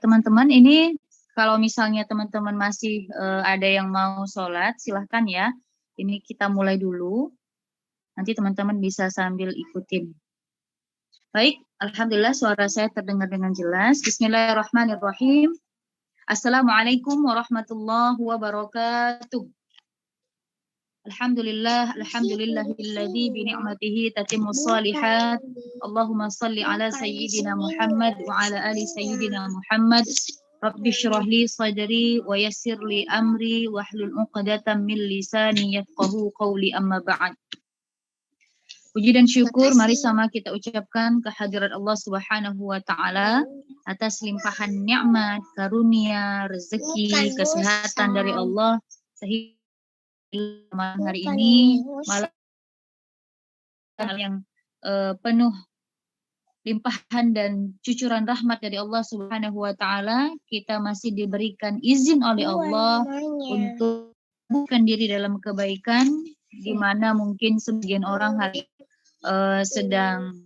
Teman-teman, ini kalau misalnya teman-teman masih ada yang mau sholat, silahkan ya. Ini kita mulai dulu. Nanti teman-teman bisa sambil ikutin. Baik, alhamdulillah suara saya terdengar dengan jelas. Bismillahirrahmanirrahim. Assalamualaikum warahmatullahi wabarakatuh. Alhamdulillahilladzi bi ni'matihi tatimmus shalihat. Allahumma shalli ala sayyidina Muhammad wa ala ali sayyidina Muhammad. Rabbi shrah li sadri wa yassir li amri wahlul 'uqdatam min lisani yafqahu qawli, amma ba'd. Puji dan syukur mari sama kita ucapkan kehadirat Allah Subhanahu wa taala atas limpahan nikmat, karunia, rezeki, kesehatan dari Allah sehingga malam hari ini malam yang penuh limpahan dan cucuran rahmat dari Allah Subhanahu wa taala, kita masih diberikan izin oleh Allah untuk bukan diri dalam kebaikan, di mana mungkin sebagian orang hari sedang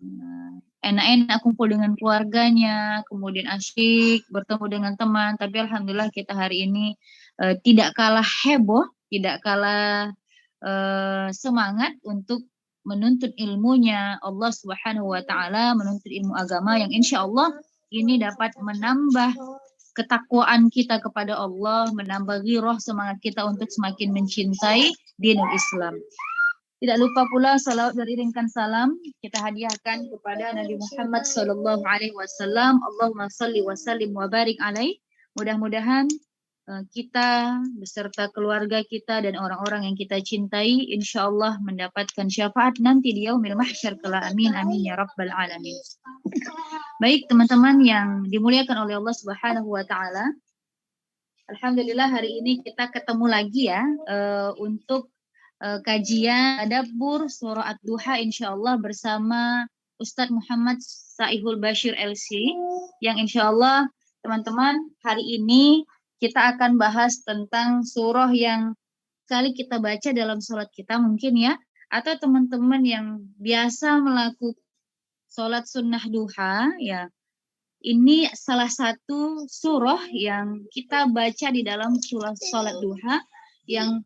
enak-enak kumpul dengan keluarganya, kemudian asyik bertemu dengan teman, tapi alhamdulillah kita hari ini tidak kalah heboh, tidak kalah semangat untuk menuntut ilmunya Allah Subhanahu wa taala, menuntut ilmu agama yang insya Allah ini dapat menambah ketakwaan kita kepada Allah, menambah ghirah semangat kita untuk semakin mencintai dinul Islam. Tidak lupa pula salawat beriringkan salam kita hadiahkan kepada Nabi Muhammad sallallahu alaihi wasallam. Allahumma shalli wa sallim wa barik alaihi. Mudah-mudahan kita beserta keluarga kita dan orang-orang yang kita cintai insyaallah mendapatkan syafaat nanti di yaumil mahsyar kelak. Amin amin ya rabbal alamin. Baik teman-teman yang dimuliakan oleh Allah Subhanahu wa taala. Alhamdulillah hari ini kita ketemu lagi ya untuk kajian tadabbur surah Ad-Duha insyaallah bersama Ustadz Muhammad Saihul Bashir LC yang insyaallah teman-teman hari ini kita akan bahas tentang surah yang kali kita baca dalam sholat kita mungkin ya, atau teman-teman yang biasa melakukan sholat sunnah duha ya, ini salah satu surah yang kita baca di dalam sholat duha yang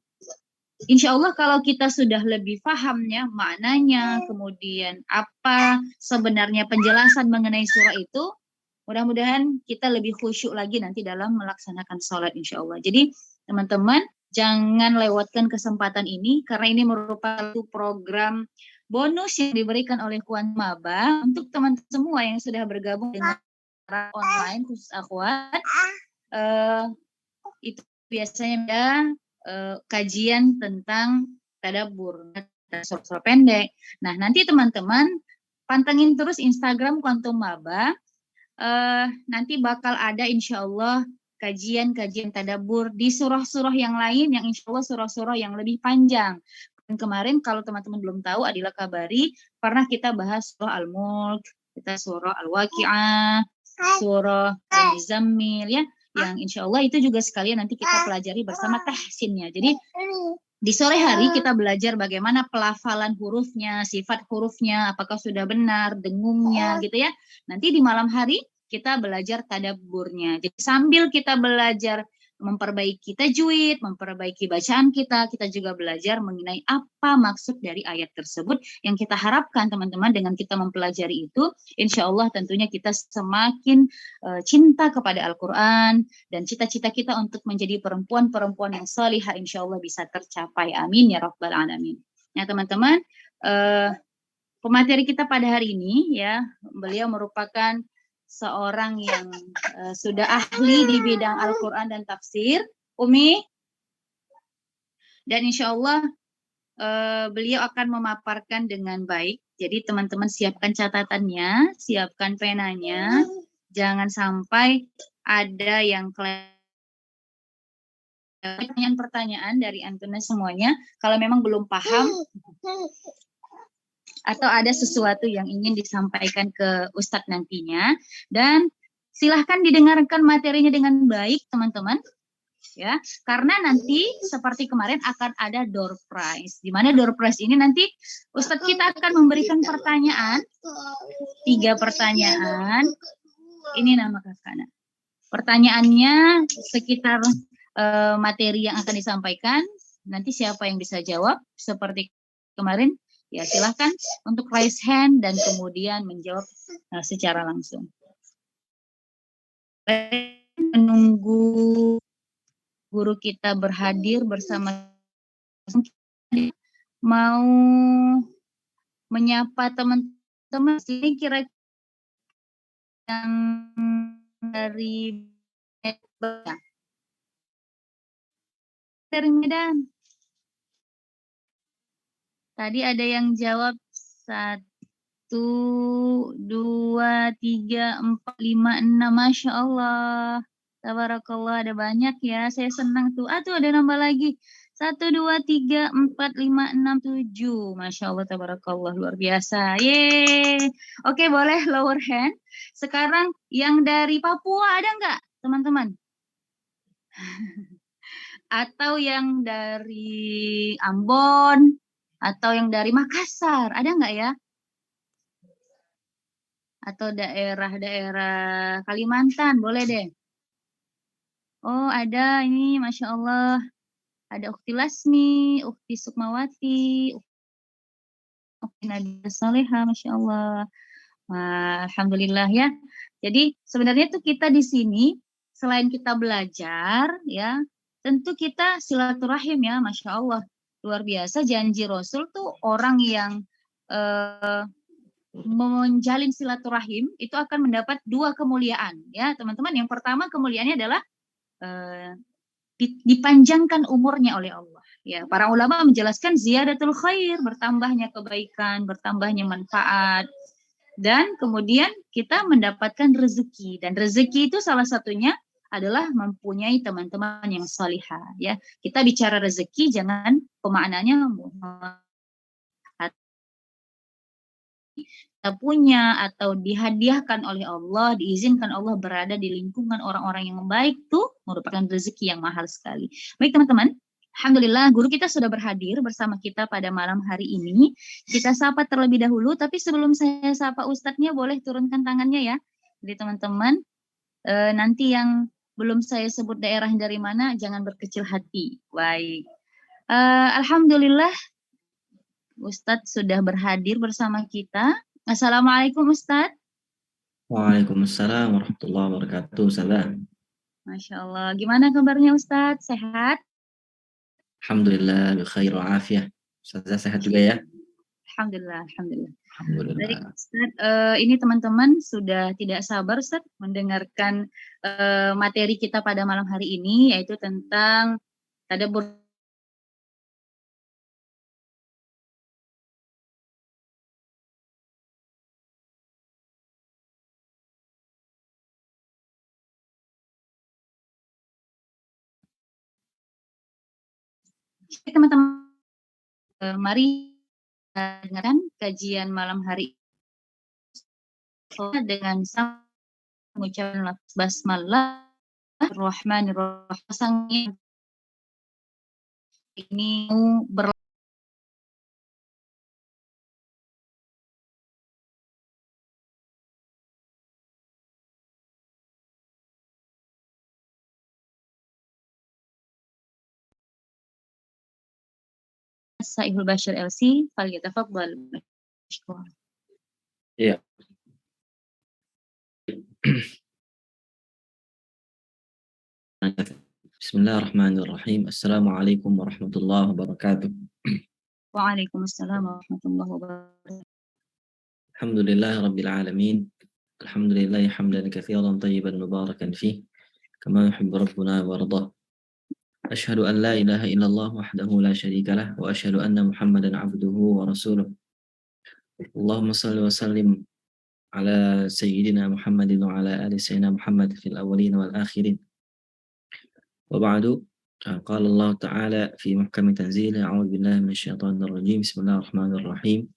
insya Allah kalau kita sudah lebih pahamnya maknanya, kemudian apa sebenarnya penjelasan mengenai surah itu, mudah-mudahan kita lebih khusyuk lagi nanti dalam melaksanakan sholat insya Allah. Jadi teman-teman jangan lewatkan kesempatan ini karena ini merupakan program bonus yang diberikan oleh Kuan Maba untuk teman-teman semua yang sudah bergabung dengan online khusus akhwat. Itu biasanya ada kajian tentang tadabbur, surah pendek. Nah, nanti teman-teman pantengin terus Instagram Quantum Maba. Nanti bakal ada insya Allah kajian-kajian tadabbur di surah-surah yang lain yang insya Allah surah-surah yang lebih panjang. Dan kemarin kalau teman-teman belum tahu Adila kabari, pernah kita bahas surah Al-Mulk, kita surah Al-Waqi'ah, surah Al-Muzammil ya, yang insya Allah itu juga sekalian nanti kita pelajari bersama tahsinnya. Jadi di sore hari kita belajar bagaimana pelafalan hurufnya, sifat hurufnya, apakah sudah benar, dengungnya gitu ya. Nanti di malam hari kita belajar tadabburnya. Jadi sambil kita belajar memperbaiki tajwid, memperbaiki bacaan kita juga belajar mengenai apa maksud dari ayat tersebut yang kita harapkan teman-teman dengan kita mempelajari itu, insya Allah tentunya kita semakin cinta kepada Al-Quran dan cita-cita kita untuk menjadi perempuan-perempuan yang salihah insya Allah bisa tercapai. Amin ya rabbal alamin. Nah teman-teman, pemateri kita pada hari ini ya, beliau merupakan seorang yang sudah ahli di bidang Al-Quran dan tafsir, Umi. Dan insya Allah beliau akan memaparkan dengan baik. Jadi teman-teman siapkan catatannya, siapkan penanya. Jangan sampai ada yang pertanyaan dari antunnya semuanya. Kalau memang belum paham atau ada sesuatu yang ingin disampaikan ke Ustadz nantinya, dan silahkan didengarkan materinya dengan baik teman-teman ya, karena nanti seperti kemarin akan ada door prize, di mana door prize ini nanti Ustadz kita akan memberikan pertanyaan, 3 pertanyaan Ini nama kakak. Nah, pertanyaannya sekitar materi yang akan disampaikan. Nanti siapa yang bisa jawab seperti kemarin, ya silahkan untuk raise hand dan kemudian menjawab secara langsung. Menunggu guru kita berhadir bersama, mau menyapa teman-teman sini kira-kira yang dari Medan. Tadi ada yang jawab 1, 2, 3, 4, 5, 6. Masya Allah. Tabarakallah, ada banyak ya. Saya senang tuh. Tuh ada nambah lagi. 1, 2, 3, 4, 5, 6, 7. Masya Allah, tabarakallah. Luar biasa. Yeay. Oke, boleh lower hand. Sekarang yang dari Papua ada nggak, teman-teman? Atau yang dari Ambon? Atau yang dari Makassar? Ada nggak ya? Atau daerah-daerah Kalimantan? Boleh deh. Oh, ada ini, Masya Allah. Ada Ukti Lasmi, Ukti Sukmawati, Ukti Nadia Saleha, Masya Allah. Wah, Alhamdulillah ya. Jadi sebenarnya tuh kita di sini, selain kita belajar, ya, tentu kita silaturahim ya, Masya Allah. Luar biasa, janji Rasul tuh orang yang menjalin silaturahim itu akan mendapat 2 kemuliaan ya teman-teman. Yang pertama kemuliaannya adalah dipanjangkan umurnya oleh Allah. Ya, para ulama menjelaskan ziyadatul khair, bertambahnya kebaikan, bertambahnya manfaat, dan kemudian kita mendapatkan rezeki. Dan rezeki itu salah satunya adalah mempunyai teman-teman yang salihah. Ya, kita bicara rezeki jangan pemaknanya kita punya atau dihadiahkan oleh Allah, diizinkan Allah berada di lingkungan orang-orang yang baik tuh merupakan rezeki yang mahal sekali. Baik teman-teman, Alhamdulillah guru kita sudah berhadir bersama kita pada malam hari ini. Kita sapa terlebih dahulu, tapi sebelum saya sapa Ustadznya boleh turunkan tangannya ya. Jadi teman-teman, nanti yang belum saya sebut daerah dari mana, jangan berkecil hati. Baik. Alhamdulillah Ustadz sudah berhadir bersama kita. Assalamualaikum Ustadz. Waalaikumsalam warahmatullahi wabarakatuh. Salam. Masya Allah. Gimana kabarnya Ustadz? Sehat? Alhamdulillah, bikhair wa afiyah. Ustazah sehat juga ya? Alhamdulillah, Alhamdulillah. Alhamdulillah. Baik, Ustadz, ini teman-teman sudah tidak sabar Ustadz mendengarkan materi kita pada malam hari ini, yaitu tentang tadabbur teman-teman. Mari kita dengarkan kajian malam hari dengan mengucapkan lafaz basmalah Rahmanir-Rahim. Ini Saihul Bashir LC, falyatafaddal mashkura. Iya. Bismillahirrahmanirrahim. Assalamualaikum warahmatullahi wabarakatuh. Waalaikumsalam warahmatullahi wabarakatuh. Alhamdulillah rabbil alamin. Alhamdulillah hamdan katsiran tayyiban mubarakan fih kama yuhibbu rabbuna wa yardah. Asyhadu an la ilaha illallah wahdahu la syarika lah wa asyhadu anna Muhammadan abduhu wa rasuluh. Allahumma shalli wa sallim ala sayyidina Muhammadin wa ala ali sayyidina Muhammad fil awwalin wal akhirin. Wa ba'du. Qala Allah Ta'ala fi muhkami tanzilih, a'udzu billahi minasyaitonir rajim. Bismillahirrahmanirrahim.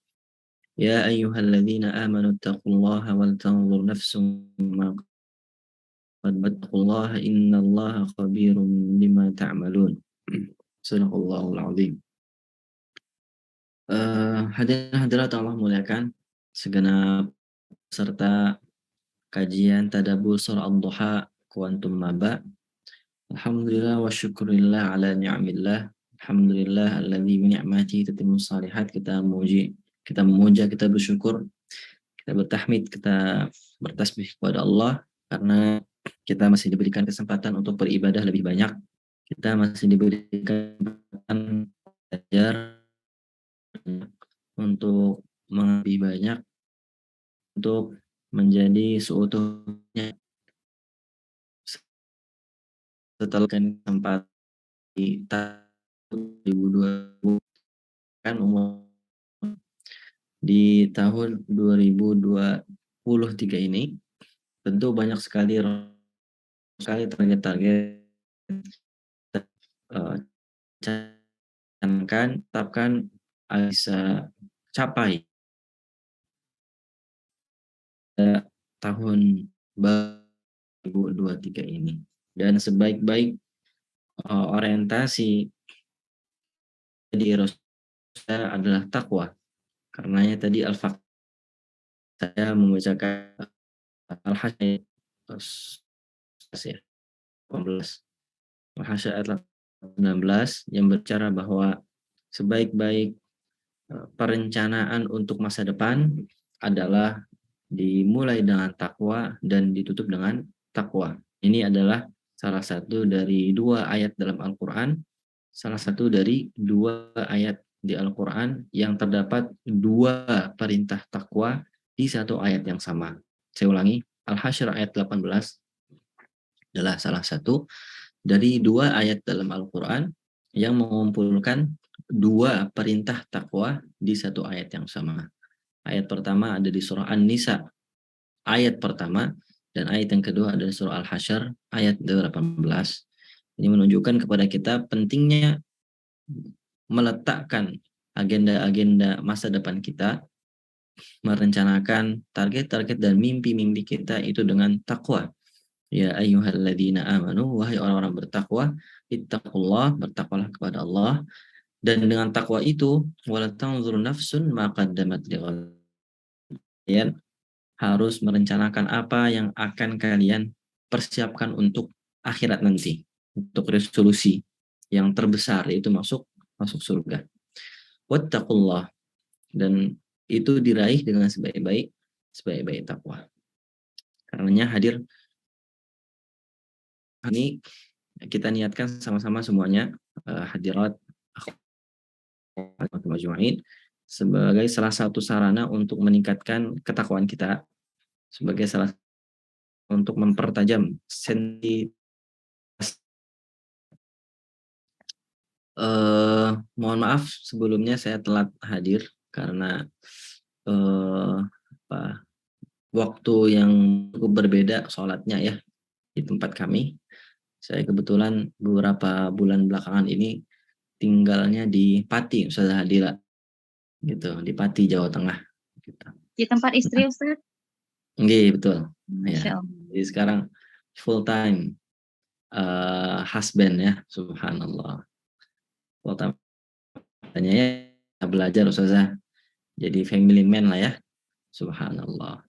Ya ayyuhalladzina amanu taqullaha wal tanzur nafsum ma wattaqullaha innallaha khabirum bima ta'malun. Sadaqallahul azim. Hadirin hadirat Allah muliakan, segenap peserta kajian tadabbur surah Ad-Duha Kuantum Maba. Alhamdulillah wa syukurillah ala ni'amillah. Alhamdulillah alladzi bi ni'matihi tatimmus shalihat. Kita memuja, kita bersyukur, kita bertahmid, kita bertasbih kepada Allah karena kita masih diberikan kesempatan untuk beribadah lebih banyak. Kita masih diberikan kesempatan belajar untuk lebih banyak, untuk menjadi seutuhnya setelah tempat di tahun 2020 kan umur di tahun 2023 ini tentu banyak sekali target-target canangkan, tetapkan bisa capai tahun 2023 ini. Dan sebaik-baik orientasi di Rasulullah adalah takwa. Karenanya tadi saya membacakan Al-Hasyr ya, 18. Al-Hasyr ayat 19 yang berbicara bahwa sebaik-baik perencanaan untuk masa depan adalah dimulai dengan takwa dan ditutup dengan takwa. Ini adalah salah satu dari dua ayat dalam Al-Quran, salah satu dari dua ayat di Al-Quran yang terdapat dua perintah takwa di satu ayat yang sama. Saya ulangi, Al-Hasyr ayat 18 adalah salah satu dari dua ayat dalam Al-Quran yang mengumpulkan dua perintah takwa di satu ayat yang sama. Ayat pertama ada di surah An-Nisa, ayat pertama, dan ayat yang kedua ada di surah Al-Hasyr, ayat 18. Ini menunjukkan kepada kita pentingnya meletakkan agenda-agenda masa depan kita, merencanakan target-target dan mimpi-mimpi kita itu dengan takwa. Ya ayyuhalladzina amanu, wahai orang-orang bertakwa, ittaqullah, bertakwalah kepada Allah. Dan dengan takwa itu, wala tanzur nafsun ma qaddamat lighad. Kalian harus merencanakan apa yang akan kalian persiapkan untuk akhirat nanti, untuk resolusi yang terbesar, yaitu masuk surga. Wattaqullah, dan itu diraih dengan sebaik-baik takwa. Karenanya hadir ini kita niatkan sama-sama semuanya, hadirat majmu'in, sebagai salah satu sarana untuk meningkatkan ketakwaan kita, sebagai salah untuk mempertajam mohon maaf sebelumnya saya telat hadir karena waktu yang cukup berbeda sholatnya ya di tempat kami. Saya kebetulan beberapa bulan belakangan ini tinggalnya di Pati, Ustazah Hadila, gitu, di Pati, Jawa Tengah. Gitu. Di tempat istri, Ustaz? Iya, betul. Masya Allah. Jadi sekarang full time husband ya, subhanallah. Full time ya belajar Ustazah. Jadi family man lah ya, subhanallah.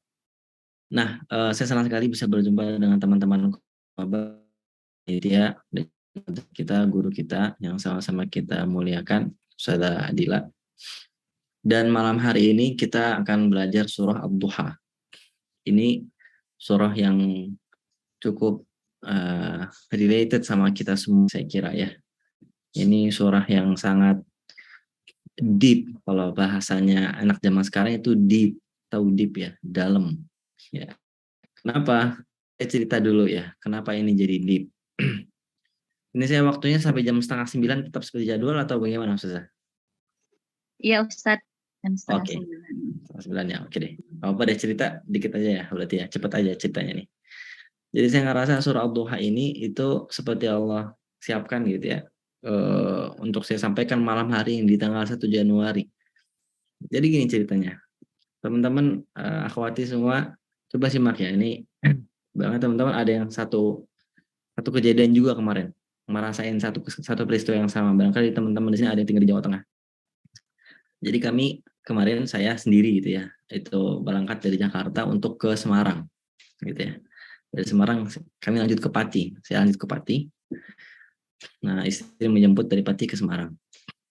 Nah, saya senang sekali bisa berjumpa dengan teman-teman dia, kita, guru kita yang sama-sama kita muliakan, Ustazah Adila. Dan malam hari ini kita akan belajar surah Ad-Duha. Ini surah yang cukup related sama kita semua, saya kira ya. Ini surah yang sangat deep, kalau bahasanya anak zaman sekarang itu deep, tahu deep ya, dalam. Ya. Kenapa? Saya cerita dulu ya, kenapa ini jadi deep. Ini saya waktunya sampai jam 8:30 tetap seperti jadwal atau bagaimana Ustazah? Iya Ustaz, jam Oke. 8:30 ya, oke deh. Apa deh cerita dikit aja ya, berarti ya, cepat aja ceritanya nih. Jadi saya ngerasa surah Ad-Duha ini itu seperti Allah siapkan gitu ya, untuk saya sampaikan malam hari di tanggal 1 Januari. Jadi gini ceritanya, teman-teman, akhwati semua, coba simak ya, ini banget teman-teman, ada yang satu kejadian juga kemarin, merasain satu peristiwa yang sama. Barangkali teman-teman di sini ada yang tinggal di Jawa Tengah. Jadi kami kemarin, saya sendiri gitu ya, itu berangkat dari Jakarta untuk ke Semarang. gitu ya. Dari Semarang kami lanjut ke Pati, saya lanjut ke Pati. Nah, istri menjemput dari Pati ke Semarang.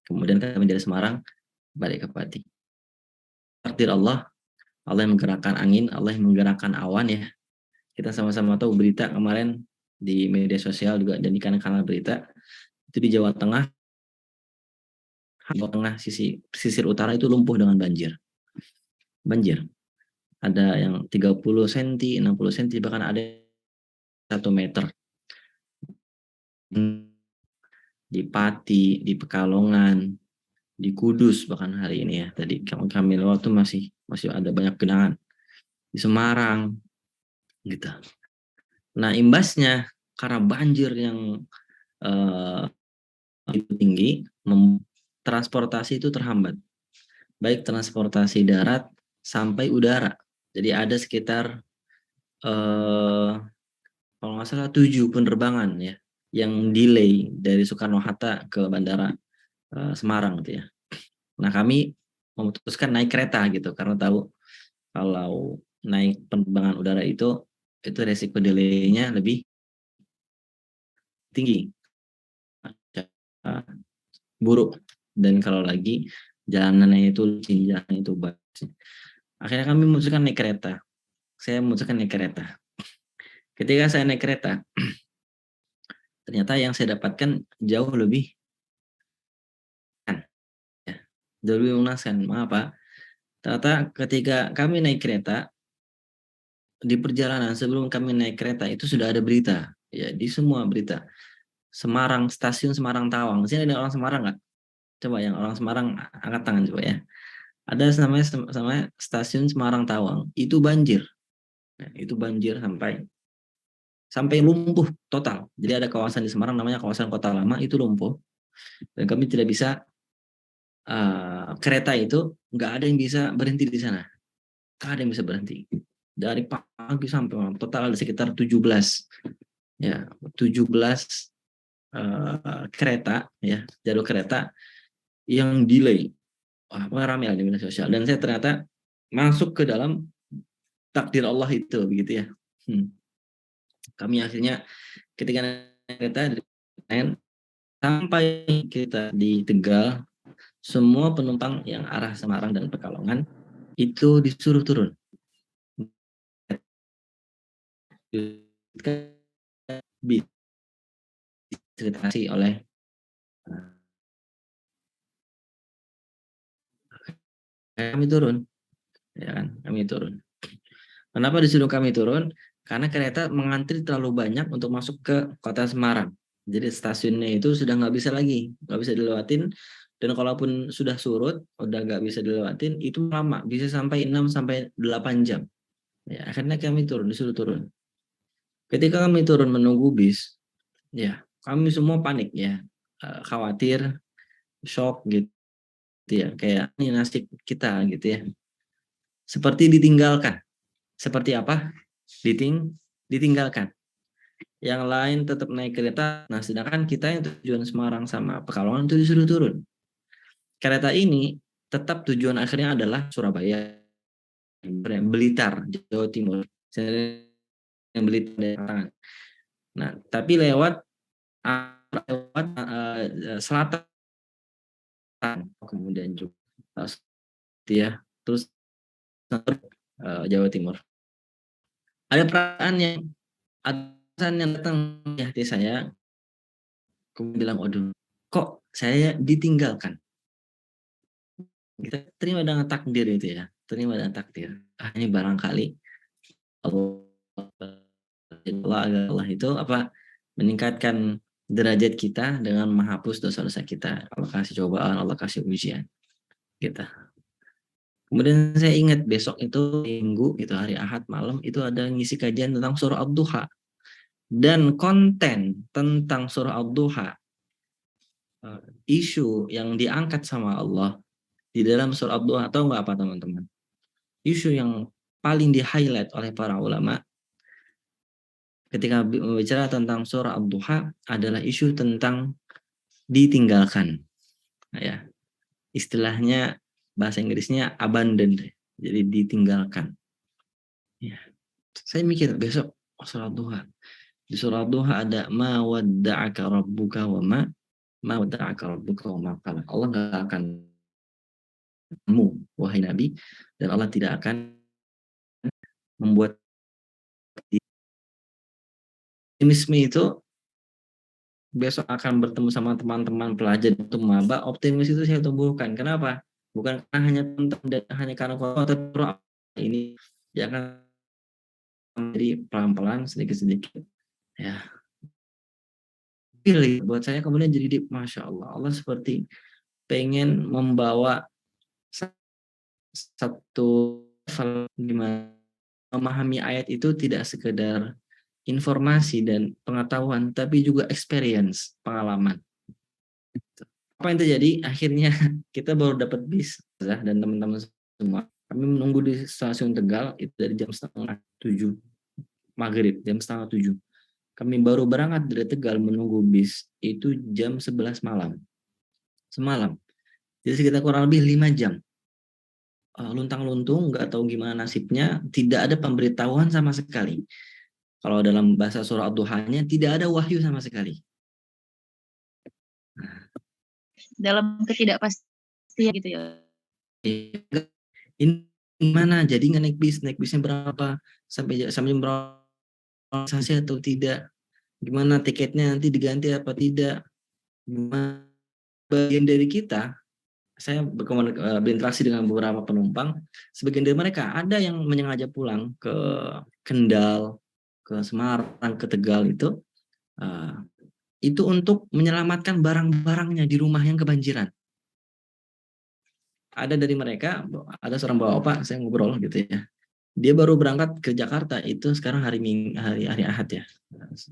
Kemudian kami dari Semarang balik ke Pati. Takdir Allah, Allah yang menggerakkan angin, Allah yang menggerakkan awan ya. Kita sama-sama tahu berita kemarin di media sosial juga dan di kanal-kanal berita itu di Jawa Tengah sisi pesisir utara itu lumpuh dengan banjir. Banjir. Ada yang 30 cm, 60 cm, bahkan ada 1 meter. Di Pati, di Pekalongan, di Kudus bahkan hari ini ya. Tadi kami lewat tuh masih ada banyak genangan. Di Semarang gitu. Nah, imbasnya karena banjir yang itu tinggi, transportasi itu terhambat. Baik transportasi darat sampai udara. Jadi ada sekitar kalau nggak salah 7 penerbangan ya yang delay dari Soekarno-Hatta ke Bandara Semarang gitu ya. Nah, kami memutuskan naik kereta gitu karena tahu kalau naik penerbangan udara itu resiko delay-nya lebih tinggi, buruk, dan kalau lagi jalanannya itu jalan itu bagus. Akhirnya kami memutuskan naik kereta. Saya memutuskan naik kereta. Ketika saya naik kereta, ternyata yang saya dapatkan jauh lebih ya, jauh lebih mengenaskan. Mengapa? Ternyata ketika kami naik kereta, di perjalanan sebelum kami naik kereta itu sudah ada berita ya, di semua berita Semarang, stasiun Semarang Tawang. Di sini ada orang Semarang nggak? Coba yang orang Semarang angkat tangan coba ya. Ada namanya stasiun Semarang Tawang. Itu banjir. Nah, itu banjir sampai lumpuh total. Jadi ada kawasan di Semarang namanya kawasan Kota Lama, itu lumpuh. Dan kami tidak bisa kereta itu nggak ada yang bisa berhenti di sana. Nggak ada yang bisa berhenti. Dari pagi sampai malam total ada sekitar 17 ya, 17 kereta ya, jalur kereta yang delay. Wah, ramai di media sosial, dan saya ternyata masuk ke dalam takdir Allah itu begitu ya. Kami akhirnya ketika naik kereta sampai kita di Tegal, semua penumpang yang arah Semarang dan Pekalongan itu disuruh turun. Diceritasi oleh kami turun, ya kan? Kami turun. Kenapa disuruh kami turun? Karena kereta mengantri terlalu banyak untuk masuk ke kota Semarang. Jadi stasiunnya itu sudah nggak bisa lagi, nggak bisa dilewatin. Dan kalaupun sudah surut, udah nggak bisa dilewatin, itu lama, bisa sampai 6 sampai 8 jam. Ya, akhirnya kami turun, disuruh turun. Ketika kami turun menunggu bis, ya kami semua panik ya, khawatir, shock gitu ya, kayak ini nasib kita gitu ya. Seperti ditinggalkan. Seperti apa? Ditinggalkan. Yang lain tetap naik kereta. Nah, sedangkan kita yang tujuan Semarang sama Pekalongan itu disuruh turun. Kereta ini tetap tujuan akhirnya adalah Surabaya, Blitar, Jawa Timur. Blitar. Nah, tapi lewat selatan, kemudian juga ya, terus Jawa Timur. Ada perasaan yang datang di hati saya. Aku bilang, waduh, kok saya ditinggalkan? Kita terima dengan takdir itu ya, terima dengan takdir. Ini barangkali Allah itu meningkatkan derajat kita dengan menghapus dosa-dosa kita. Allah kasih cobaan, Allah kasih ujian kita. Kemudian saya ingat besok itu Minggu, itu hari Ahad malam, itu ada ngisi kajian tentang surah Ad-Duha. Dan konten tentang surah Ad-Duha, isu yang diangkat sama Allah di dalam surah Ad-Duha, tahu nggak apa teman-teman? Isu yang paling di-highlight oleh para ulama ketika berbicara tentang surah Ad-Duha adalah isu tentang ditinggalkan. Nah, ya, istilahnya bahasa Inggrisnya abandoned, jadi ditinggalkan. Ya. Saya mikir besok sholat duha. Di sholat duha ada ma wadda'aka rabbuka wa ma wadda'aka rabbuka wa ma qala. Allah nggak akan kamu, wahai Nabi, dan Allah tidak akan membuat optimisme itu besok akan bertemu sama teman-teman pelajar itu maba. Optimis itu saya tumbuhkan. Kenapa? Bukan karena hanya tentang dan hanya karena Quran ini, dia akan menjadi pelan-pelan sedikit-sedikit ya pilih buat saya, kemudian jadi Masya Allah, Allah seperti pengen membawa satu level di mana memahami ayat itu tidak sekedar informasi dan pengetahuan, tapi juga experience, pengalaman. Apa yang terjadi? Akhirnya kita baru dapat bis, dan teman-teman semua. Kami menunggu di stasiun Tegal itu dari jam 6:30 maghrib, jam 6:30. Kami baru berangkat dari Tegal menunggu bis itu jam 11 malam. Semalam. Jadi sekitar kurang lebih 5 jam. Luntang-luntung, nggak tahu gimana nasibnya, tidak ada pemberitahuan sama sekali. Kalau dalam bahasa surah Ad-Duhanya, tidak ada wahyu sama sekali. Dalam ketidakpastian gitu ya. Ini gimana? Jadi nggak naik bis? Naik bisnya berapa? Sampai berapa sasi atau tidak? Gimana tiketnya nanti diganti apa tidak? Gimana? Bagian dari kita, saya berinteraksi dengan beberapa penumpang, sebagian dari mereka ada yang menyengaja pulang ke Kendal, ke Semarang, ke Tegal itu untuk menyelamatkan barang-barangnya di rumah yang kebanjiran. Ada dari mereka, ada seorang bapak, saya ngobrol gitu ya. Dia baru berangkat ke Jakarta itu sekarang hari Ahad ya.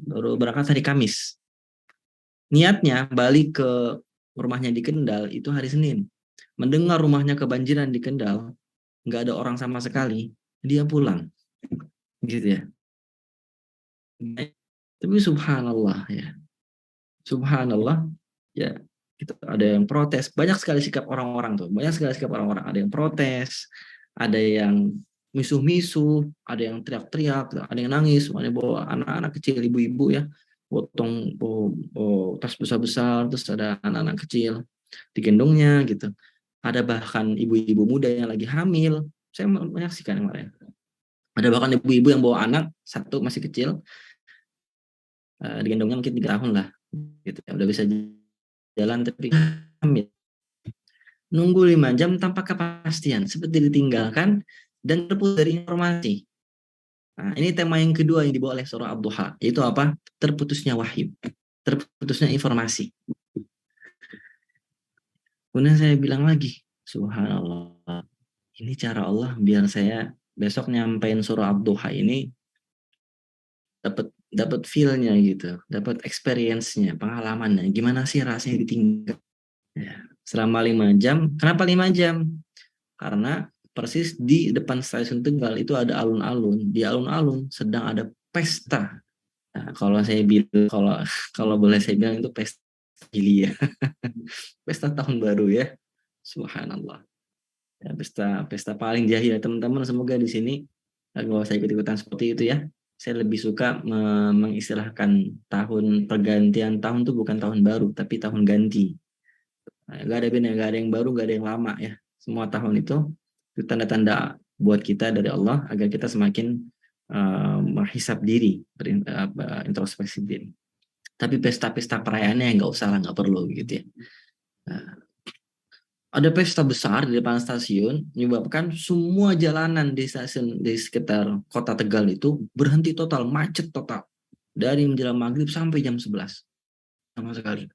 Baru berangkat hari Kamis. Niatnya balik ke rumahnya di Kendal itu hari Senin. Mendengar rumahnya kebanjiran di Kendal, nggak ada orang sama sekali, dia pulang. Gitu ya. Tapi subhanallah ya. Subhanallah ya, gitu. Ada yang protes, banyak sekali sikap orang-orang tuh, banyak sekali sikap orang-orang. Ada yang protes, ada yang misuh-misuh, ada yang teriak-teriak, ada yang nangis, ada yang bawa anak-anak kecil, ibu-ibu ya, potong tas besar-besar, terus ada anak-anak kecil digendongnya gitu. Ada bahkan ibu-ibu muda yang lagi hamil, saya menyaksikan kemarin. Ada bahkan ibu-ibu yang bawa anak satu masih kecil, digendongnya mungkin 3 tahun lah, gitu ya, udah bisa jalan tapi hamil. Nunggu 5 jam tanpa kepastian, seperti ditinggalkan dan terputus dari informasi. Nah, ini tema yang kedua yang dibawa oleh surah Ad-Duha, yaitu apa? Terputusnya wahyu, terputusnya informasi. Kemudian saya bilang lagi, subhanallah, ini cara Allah biar saya besok nyampein surah Ad-Duha ini dapat feel-nya gitu, dapat experience-nya, pengalamannya. Gimana sih rasanya ditinggal? Ya, selama 5 jam. Kenapa 5 jam? Karena persis di depan stasiun Tegal itu ada alun-alun. Di alun-alun sedang ada pesta. Nah, kalau saya bilang, kalau boleh saya bilang itu pesta jahiliyah. Pesta tahun baru ya. Subhanallah. Ya, pesta paling jahil ya teman-teman. Semoga di sini kalau saya ikut-ikutan seperti itu ya. Saya lebih suka mengistilahkan tahun pergantian tahun itu bukan tahun baru, tapi tahun ganti. Nah, gak ada bedanya, gak ada yang baru, gak ada yang lama ya. Semua tahun itu tanda-tanda buat kita dari Allah agar kita semakin menghisap diri, introspeksi diri. Tapi pesta-pesta perayaannya nggak usah lah, nggak perlu gitu ya. Nah, ada pesta besar di depan stasiun menyebabkan semua jalanan di stasiun di sekitar kota Tegal itu berhenti total, macet total dari menjelang maghrib sampai jam 11 sama sekali.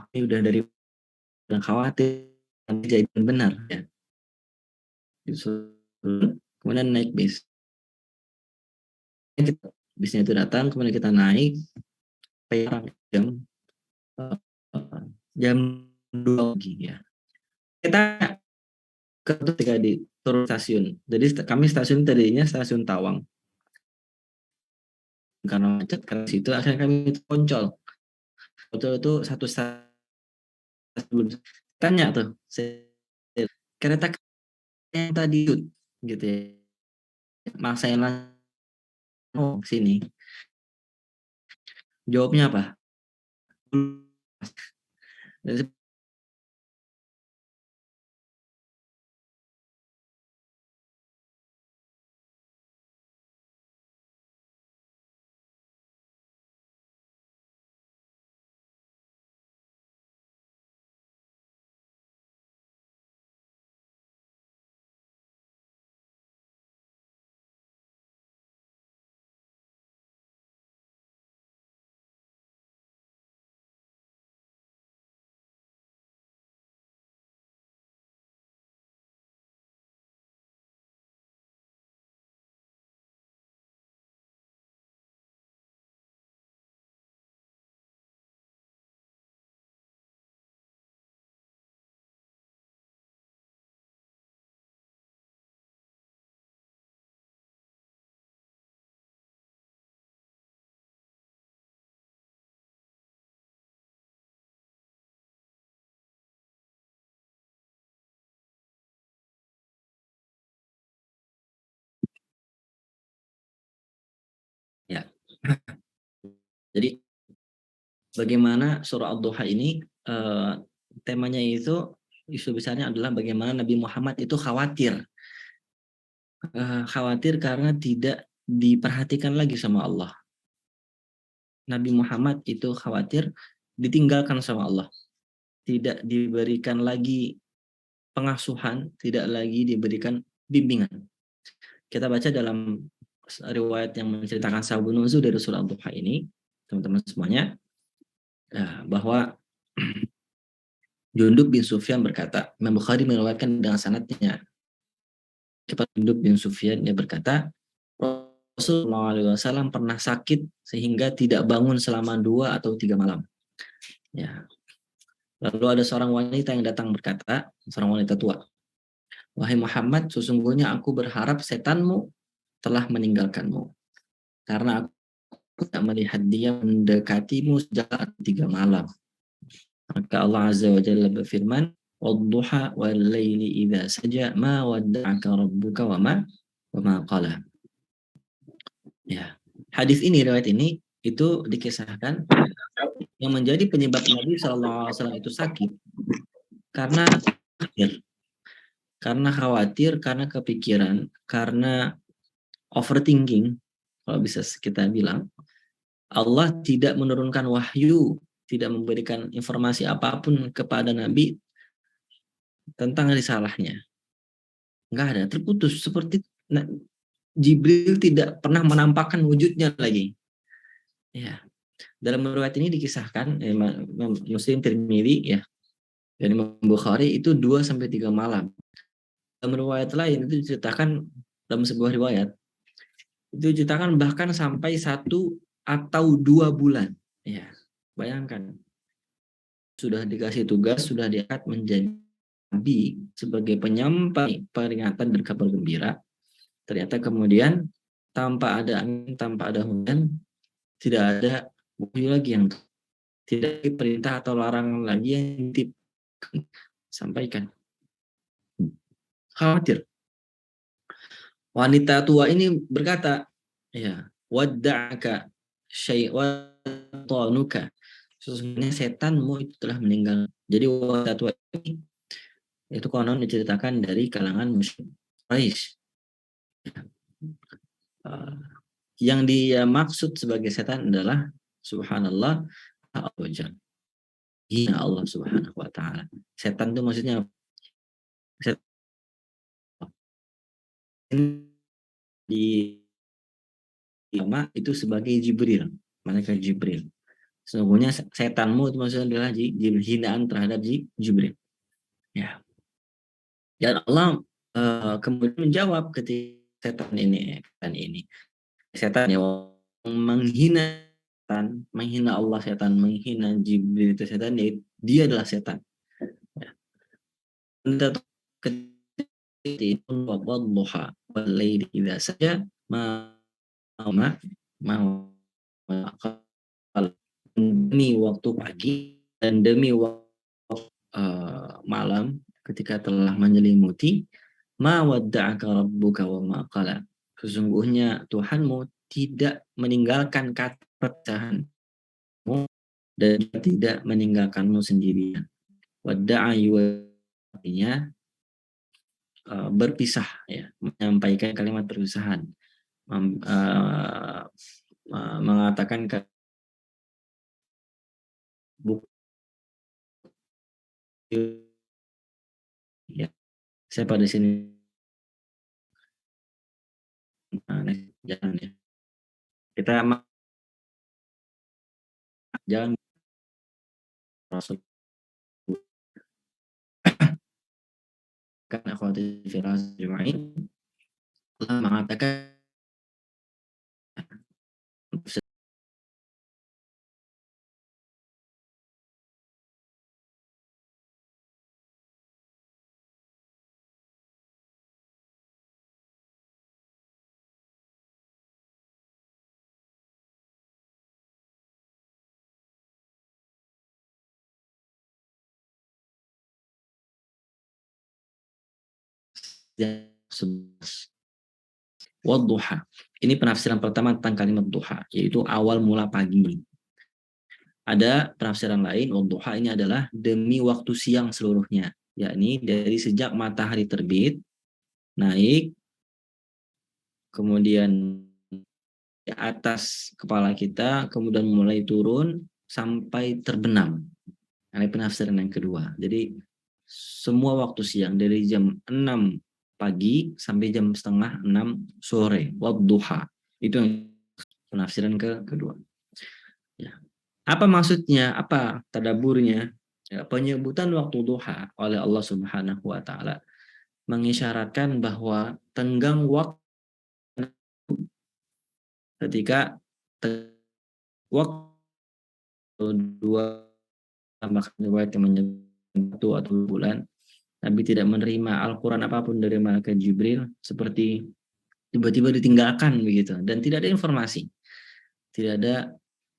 Ini udah dari yang khawatir kejadian benar ya. Kemudian naik bis. Bisnya itu datang, kemudian kita naik jam jam 2 pagi ya. Kita ketika di turun stasiun. Jadi kami stasiun tadinya stasiun Tawang. Karena macet karena situ akhirnya kami Poncol. Poncol itu satu stasiun. Tanya tuh, kereta yang tadi gitu ya. Maksa yang sini. Jawabnya apa? Ya. Jadi bagaimana surah Ad-Duha ini temanya itu isu besarnya adalah bagaimana Nabi Muhammad itu khawatir karena tidak diperhatikan lagi sama Allah. Nabi Muhammad itu khawatir ditinggalkan sama Allah, tidak diberikan lagi pengasuhan, tidak lagi diberikan bimbingan. Kita baca dalam riwayat yang menceritakan sabun nuzul dari surah Ad-Duha ini, teman-teman semuanya, bahwa Jundub bin Sufyan berkata, Imam Bukhari meriwayatkan dengan sanadnya kepada Jundub bin Sufyan, dia berkata, Rasulullah SAW pernah sakit sehingga tidak bangun selama 2 atau 3 malam. Ya. Lalu ada seorang wanita yang datang berkata, seorang wanita tua, wahai Muhammad, sesungguhnya aku berharap setanmu telah meninggalkanmu, karena aku tidak melihat dia mendekatimu sejak 3 malam. Maka Allah Azza wa Jalla berfirman, "Wadduha wal laili idza saja ma wadda'aka rabbuka wa ma qala." Ya. Hadis ini, riwayat ini itu dikisahkan yang menjadi penyebab Nabi SAW itu sakit karena khawatir, karena kepikiran, karena overthinking, kalau bisa kita bilang. Allah tidak menurunkan wahyu, tidak memberikan informasi apapun kepada Nabi tentang risalahnya. Enggak ada, terputus. Seperti Jibril tidak pernah menampakkan wujudnya lagi. Ya. Dalam riwayat ini dikisahkan Muslim, Tirmidzi ya, dan Imam Bukhari itu 2 sampai 3 malam. Dalam riwayat lain itu diceritakan, dalam sebuah riwayat itu diceritakan bahkan sampai 1 atau 2 bulan. Ya, bayangkan. Sudah dikasih tugas, sudah diangkat menjadi nabi sebagai penyampai peringatan dan kabar gembira. Ternyata kemudian tanpa ada angin, tanpa ada hujan, tidak ada wahyu lagi yang tidak perintah atau larangan lagi yang disampaikan. Khawatir. Wanita tua ini berkata, ya, wadda'aka syai'watanuka. Sesungguhnya setanmu itu telah meninggal. Jadi wanita tua ini itu konon diceritakan dari kalangan musyrik Quraisy. Yang dia maksud sebagai setan adalah subhanallah Allah subhanahu wa ta'ala. Setan itu maksudnya setan di nama itu sebagai Jibril, malaikat Jibril. Sesungguhnya setanmu itu maksudnya adalah hinaan terhadap Jibril. Ya. Dan Allah kemudian menjawab ketika setan yang menghina Allah, setan menghina Jibril itu setan, dia adalah setan. Ya. Itu wadduha wal laili idza saja demi waktu pagi dan demi waktu malam ketika telah menyelimuti, ma wadda'aka rabbuka wa ma qala. Sesungguhnya Tuhanmu tidak meninggalkan kata perpisahanmu dan tidak meninggalkanmu sendirian. Wadda'a artinya berpisah, ya, menyampaikan kalimat perpisahan, mengatakan ya, saya pada sini jangan ya. Kita jangan Rasul kan akhwati firas jemain telah mengatakan wadduha. Ini penafsiran pertama tentang kalimat duha, yaitu awal mula pagi. Ada penafsiran lain, wadduha ini adalah demi waktu siang seluruhnya, yakni dari sejak matahari terbit, naik, kemudian di atas kepala kita, kemudian mulai turun sampai terbenam. Ini penafsiran yang kedua. Jadi semua waktu siang dari jam 6 pagi sampai jam setengah 6 sore, wadduha. Itu yang penafsiran kedua. Ya. Apa maksudnya? Apa tadaburnya? Ya, penyebutan waktu duha oleh Allah Subhanahu wa taala mengisyaratkan bahwa tenggang waktu ketika waktu dua bahkan riwayat yang menyebut atau bulan Nabi tidak menerima Al-Quran apapun dari malaikat Jibril, seperti tiba-tiba ditinggalkan begitu, dan tidak ada informasi, tidak ada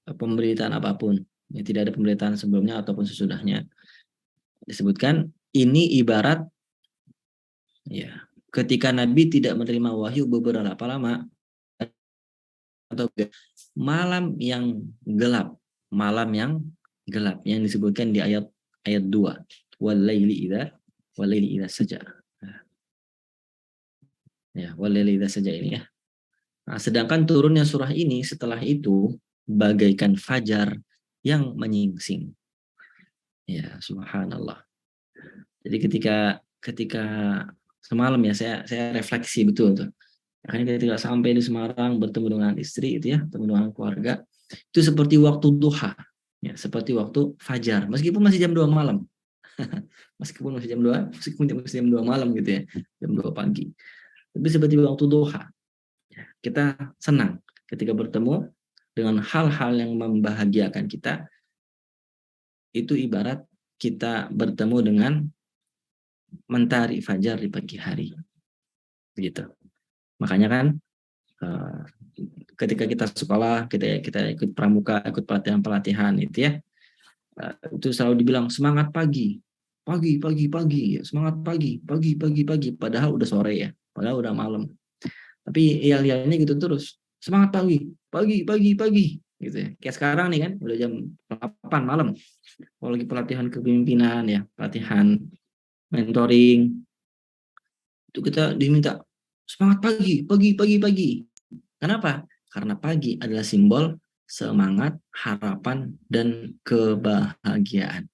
pemberitaan apapun, ya, tidak ada pemberitaan sebelumnya ataupun sesudahnya. Disebutkan ini ibarat, ya, ketika Nabi tidak menerima wahyu beberapa lama, atau malam yang gelap, malam yang disebutkan di ayat 2, walaili idza saja. Ya, walaili idza saja ini ya. Nah, sedangkan turunnya surah ini setelah itu bagaikan fajar yang menyingsing. Ya, subhanallah. Jadi ketika semalam ya saya refleksi betul tuh. Makanya ketika sampai di Semarang bertemu dengan istri itu ya, bertemu dengan keluarga, itu seperti waktu duha, ya, seperti waktu fajar, meskipun masih jam 2 malam. meskipun masih jam 2 malam gitu ya, jam 2 pagi. Tapi seperti waktu duha. Kita senang ketika bertemu dengan hal-hal yang membahagiakan kita. Itu ibarat kita bertemu dengan mentari fajar di pagi hari. Begitu. Makanya kan ketika kita sekolah, kita ikut pramuka, ikut pelatihan itu ya, itu selalu dibilang semangat pagi, semangat pagi, padahal udah sore ya, padahal udah malam. Tapi yel-yelnya gitu terus, semangat pagi, gitu ya. Kayak sekarang nih kan, udah jam 8 malam, kalau lagi pelatihan kepemimpinan ya, pelatihan mentoring, itu kita diminta semangat pagi. Kenapa? Karena pagi adalah simbol semangat, harapan, dan kebahagiaan.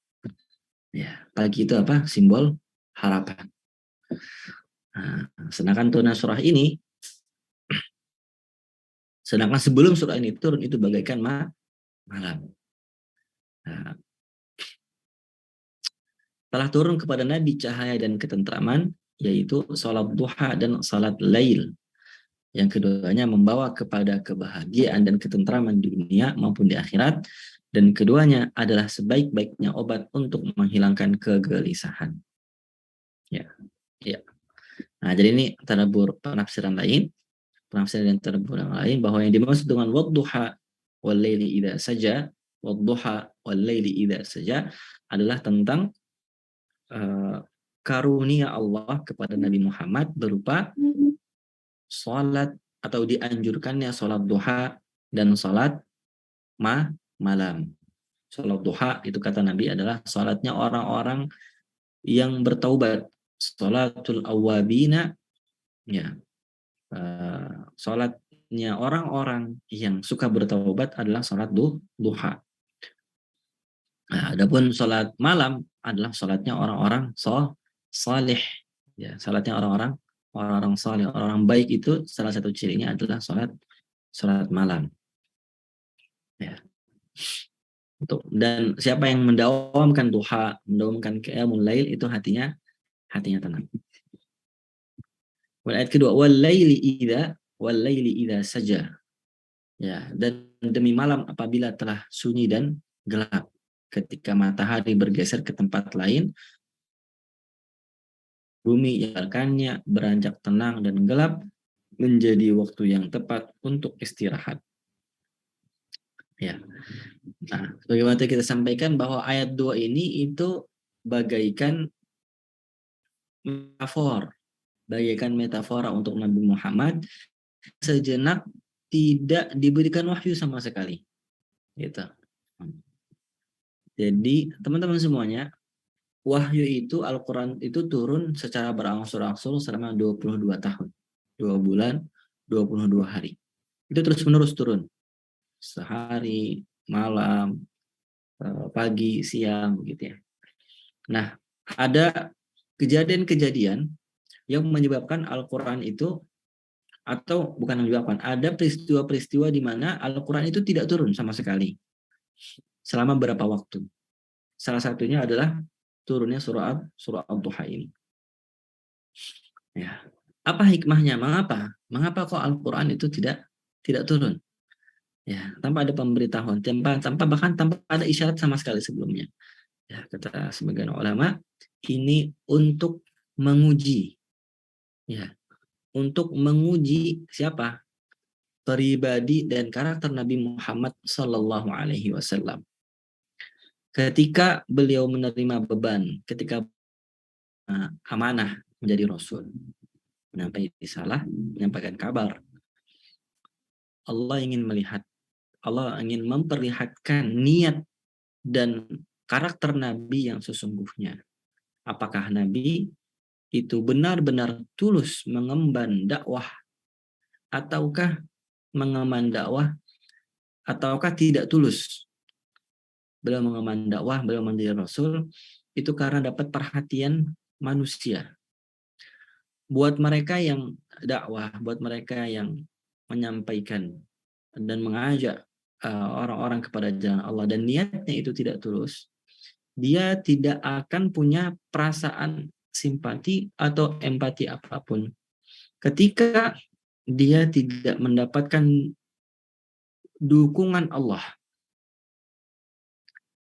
Ya, pagi itu apa? Simbol harapan. Nah, sedangkan surah ini, sedangkan sebelum surah ini turun itu bagaikan malam. Nah, telah turun kepada Nabi cahaya dan ketentraman, yaitu salat duha dan salat lail. Yang keduanya membawa kepada kebahagiaan dan ketentraman di dunia maupun di akhirat, dan keduanya adalah sebaik-baiknya obat untuk menghilangkan kegelisahan. Ya, ya. Nah, jadi ini tadabbur penafsiran lain, penafsiran dan tadabbur yang lain, bahwa yang dimaksud dengan wadduha wal laili idza saja, wadduha wal laili idza saja adalah tentang karunia Allah kepada Nabi Muhammad berupa sholat atau dianjurkannya sholat duha dan sholat malam. Sholat duha itu kata Nabi adalah sholatnya orang-orang yang bertaubat. Sholatul awwabina, ya, sholatnya orang-orang yang suka bertaubat adalah sholat duha. Nah, adapun sholat malam adalah sholatnya orang-orang saleh. Ya, sholatnya orang-orang saleh, orang baik itu salah satu cirinya adalah sholat malam. Ya. Dan siapa yang mendawamkan duha, mendawamkan qiyamul lail, itu hatinya tenang. Ayat kedua, wal laili idza saja. Ya, dan demi malam apabila telah sunyi dan gelap, ketika matahari bergeser ke tempat lain, bumi yang beranjak tenang dan gelap, menjadi waktu yang tepat untuk istirahat. Ya. Nah, sebagaimana kita sampaikan bahwa ayat 2 ini itu bagaikan metafora untuk Nabi Muhammad sejenak tidak diberikan wahyu sama sekali. Gitu. Jadi, teman-teman semuanya, wahyu itu, Al-Quran itu turun secara berangsur-angsur selama 22 tahun. 2 bulan, 22 hari. Itu terus-menerus turun. Sehari, malam, pagi, siang, gitu ya. Nah, ada kejadian-kejadian yang menyebabkan Al-Quran itu, atau bukan menyebabkan, ada peristiwa-peristiwa di mana Al-Quran itu tidak turun sama sekali selama berapa waktu. Salah satunya adalah turunnya surah Ad-Duha ini. Ya. Apa hikmahnya? Mengapa kok Al-Quran itu tidak turun? Ya, tanpa ada pemberitahuan, bahkan tanpa ada isyarat sama sekali sebelumnya. Ya, kata sebagian ulama, ini untuk menguji, ya, untuk menguji siapa? Pribadi dan karakter Nabi Muhammad Sallallahu Alaihi Wasallam. Ketika beliau menerima beban, ketika amanah menjadi Rasul, menyampaikan risalah, menyampaikan kabar, Allah ingin memperlihatkan niat dan karakter Nabi yang sesungguhnya. Apakah Nabi itu benar-benar tulus mengemban dakwah, ataukah mengemban dakwah, ataukah tidak tulus? Beliau mengemban dakwah, beliau menjadi Rasul, itu karena dapat perhatian manusia. Buat mereka yang dakwah, buat mereka yang menyampaikan dan mengajak orang-orang kepada jalan Allah, dan niatnya itu tidak tulus, dia tidak akan punya perasaan simpati atau empati apapun. Ketika dia tidak mendapatkan dukungan Allah,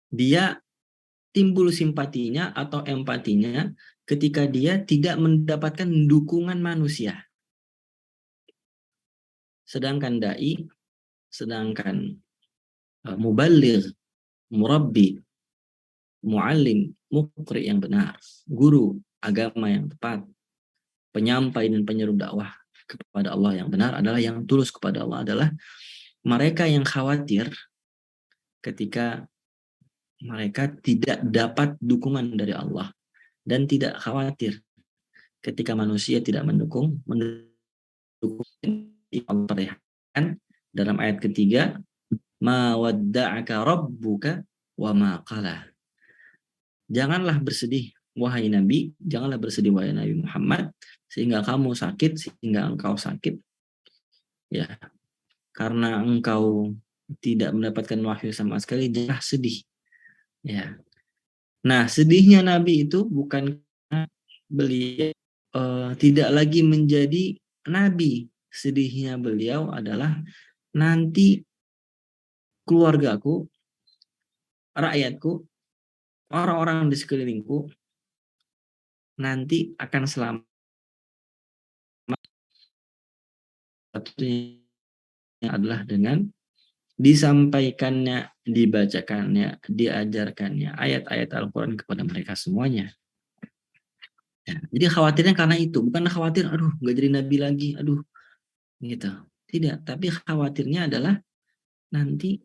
dia timbul simpatinya atau empatinya ketika dia tidak mendapatkan dukungan manusia. Sedangkan dai, sedangkan muballigh, murabbi, muallim, muqri yang benar, guru agama yang tepat, penyampai dan penyeru dakwah kepada Allah yang benar adalah yang tulus kepada Allah, adalah mereka yang khawatir ketika mereka tidak dapat dukungan dari Allah, dan tidak khawatir ketika manusia tidak mendukung Allah. Dalam ayat ketiga, ma wadda'aka rabbuka wa ma qala. Janganlah bersedih wahai Nabi, janganlah bersedih wahai Nabi Muhammad sehingga kamu sakit, sehingga engkau sakit. Ya, karena engkau tidak mendapatkan wahyu sama sekali, jangan sedih. Ya. Nah, sedihnya Nabi itu bukan karena beliau tidak lagi menjadi Nabi. Sedihnya beliau adalah nanti keluargaku, rakyatku, orang-orang di sekelilingku nanti akan selamat. Satunya adalah dengan disampaikannya, dibacakannya, diajarkannya ayat-ayat Al-Quran kepada mereka semuanya. Ya, jadi khawatirnya karena itu, bukan khawatir, aduh nggak jadi nabi lagi, aduh gitu. Tidak, tapi khawatirnya adalah nanti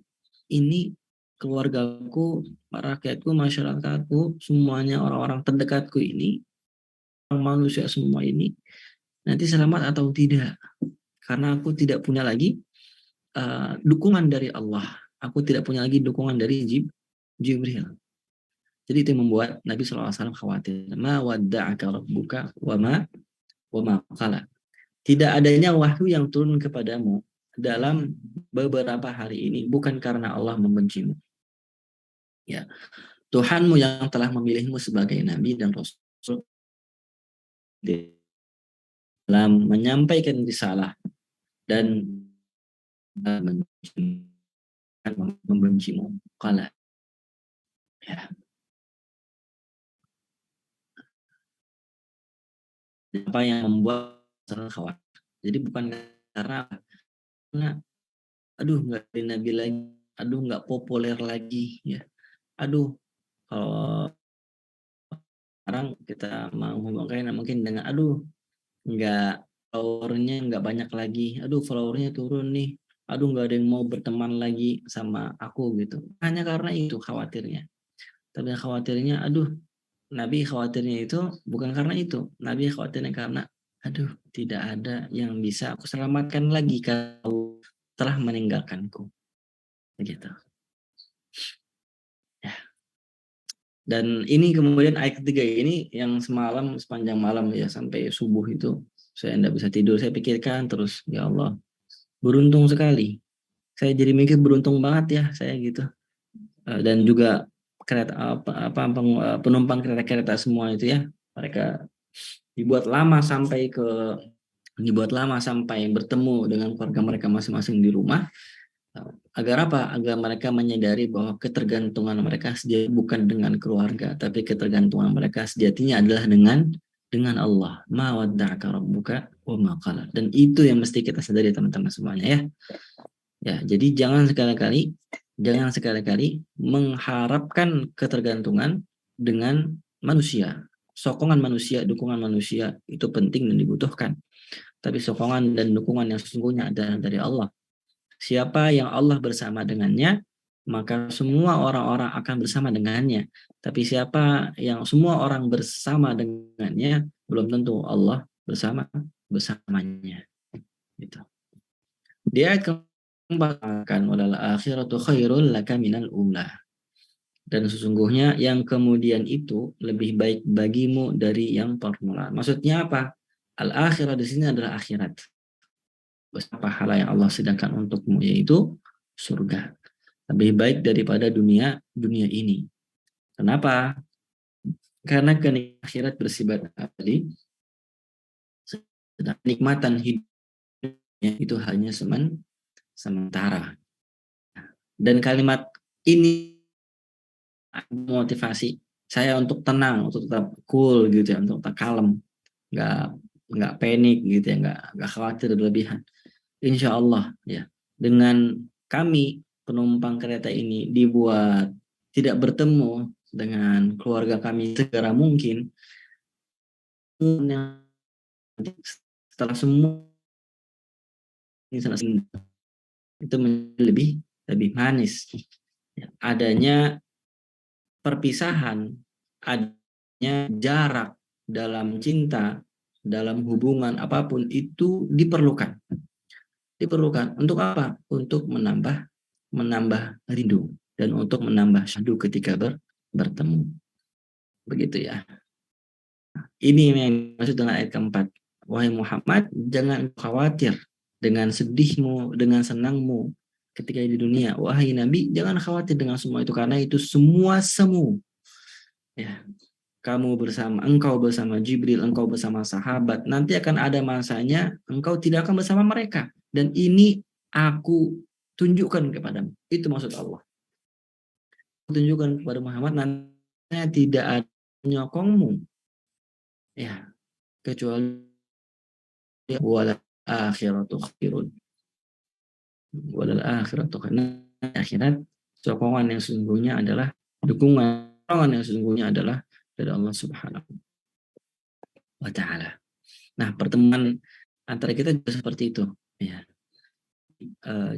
ini keluargaku, rakyatku, masyarakatku, semuanya orang-orang terdekatku ini, orang manusia semua ini nanti selamat atau tidak. Karena aku tidak punya lagi dukungan dari Allah. Aku tidak punya lagi dukungan dari Jibril. Jadi itu yang membuat Nabi SAW khawatir. Ma wadda'aka rabbuka wa ma qala. Tidak adanya wahyu yang turun kepadamu dalam beberapa hari ini bukan karena Allah membencimu. Ya, Tuhanmu yang telah memilihmu sebagai nabi dan rasul dalam menyampaikan risalah dan membencimu. Qala. Ya. Apa yang membuat khawatir. Jadi bukan karena aduh nggak ada nabi lagi, aduh nggak populer lagi, ya, aduh kalau sekarang kita mau ngomongin mungkin dengan aduh nggak followernya nggak banyak lagi, aduh followernya turun nih, aduh nggak ada yang mau berteman lagi sama aku gitu. Hanya karena itu khawatirnya. Tapi khawatirnya, aduh, Nabi khawatirnya itu bukan karena itu. Nabi khawatirnya karena, aduh, tidak ada yang bisa aku selamatkan lagi kalau telah meninggalkanku. Begitu. Ya. Dan ini kemudian ayat ketiga ini yang semalam sepanjang malam ya sampai subuh itu saya tidak bisa tidur. Saya pikirkan terus, ya Allah, beruntung sekali. Saya jadi mikir beruntung banget ya saya gitu. Dan juga penumpang kereta-kereta semua itu ya, mereka dibuat lama sampai bertemu dengan keluarga mereka masing-masing di rumah. Agar apa? Agar mereka menyadari bahwa ketergantungan mereka sejati bukan dengan keluarga, tapi ketergantungan mereka sejatinya adalah dengan Allah. Ma wadda'aka rabbuka wa ma qala. Dan itu yang mesti kita sadari teman-teman semuanya ya. Ya, jadi jangan sekali-kali mengharapkan ketergantungan dengan manusia. Sokongan manusia, dukungan manusia itu penting dan dibutuhkan. Tapi sokongan dan dukungan yang sesungguhnya adalah dari Allah. Siapa yang Allah bersama dengannya, maka semua orang-orang akan bersama dengannya. Tapi siapa yang semua orang bersama dengannya, belum tentu Allah bersamanya. Gitu. Di ayat keempat, walal akhiratu khairul laka minal ula. Dan sesungguhnya yang kemudian itu lebih baik bagimu dari yang permulaan. Maksudnya apa? Al-akhirah di sini adalah akhirat. Pahala yang Allah sedangkan untukmu yaitu surga. Lebih baik daripada dunia ini. Kenapa? Karena kenikmatan akhirat bersifat abadi, sedang nikmatan hidupnya itu hanya sementara. Dan kalimat ini motivasi saya untuk tenang, untuk tetap cool gitu ya, untuk tetap kalem, nggak panik gitu ya, nggak khawatir berlebihan. Insya Allah ya, dengan kami penumpang kereta ini dibuat tidak bertemu dengan keluarga kami segera mungkin, setelah semua itu lebih manis. Adanya perpisahan, adanya jarak dalam cinta, dalam hubungan apapun itu diperlukan. Untuk apa? Untuk menambah rindu dan untuk menambah syahdu ketika bertemu. Begitu ya. Ini yang maksud dengan ayat keempat. Wahai Muhammad, jangan khawatir dengan sedihmu, dengan senangmu ketika di dunia. Wahai Nabi, jangan khawatir dengan semua itu karena itu semua semu. Ya, engkau bersama Jibril, engkau bersama sahabat. Nanti akan ada masanya engkau tidak akan bersama mereka. Dan ini aku tunjukkan kepadamu. Itu maksud Allah. Tunjukkan kepada Muhammad nantinya tidak ada nyokongmu. Ya, kecuali walal akhiratu khairun. Walal akhiratu khairun. Akhirat sokongan yang sesungguhnya adalah dukungan yang sesungguhnya adalah dari Allah Subhanahu. wa ta'ala. Nah, pertemuan antara kita juga seperti itu. Ya.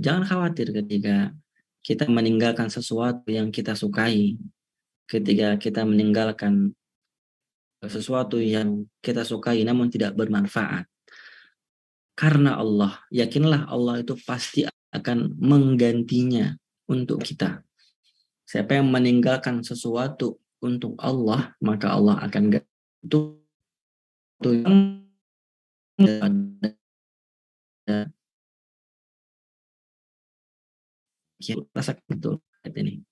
Jangan khawatir ketika kita meninggalkan sesuatu yang kita sukai, ketika kita meninggalkan sesuatu yang kita sukai namun tidak bermanfaat. Karena Allah, yakinlah Allah itu pasti akan menggantinya untuk kita. Siapa yang meninggalkan sesuatu untuk Allah, maka Allah akan ganti itu rasakan betul ayat ini.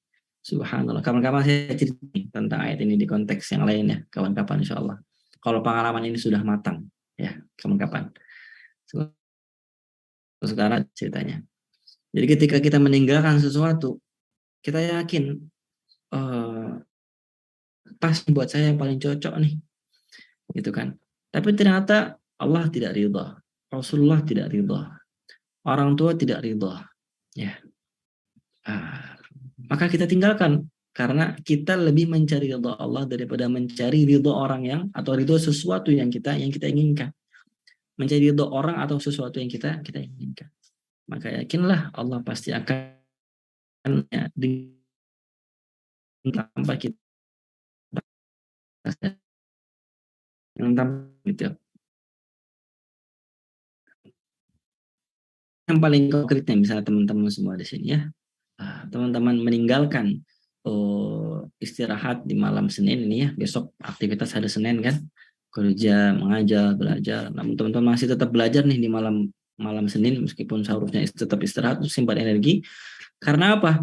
Subhanallah. Kapan-kapan saya cerita tentang ayat ini di konteks yang lain ya, kawan-kapan insya Allah. Kalau pengalaman ini sudah matang, ya, kapan-kapan. Sekarang ceritanya. Jadi ketika kita meninggalkan sesuatu, kita yakin pas buat saya yang paling cocok nih, gitu kan. Tapi ternyata Allah tidak ridha, Rasulullah tidak ridha, orang tua tidak ridha, ya. Maka kita tinggalkan karena kita lebih mencari ridha Allah daripada mencari ridha orang yang atau ridha sesuatu yang kita inginkan. Mencari ridha orang atau sesuatu yang kita inginkan. Maka yakinlah Allah pasti akan ya, tanpa kita yang gitu. Yang paling konkretnya misalnya teman-teman semua di sini ya, teman-teman meninggalkan istirahat di malam Senin ini ya, besok aktivitas hari Senin kan, kerja, mengajar, belajar. Namun teman-teman masih tetap belajar nih di malam Senin meskipun seharusnya tetap istirahat, simpan energi. Karena apa?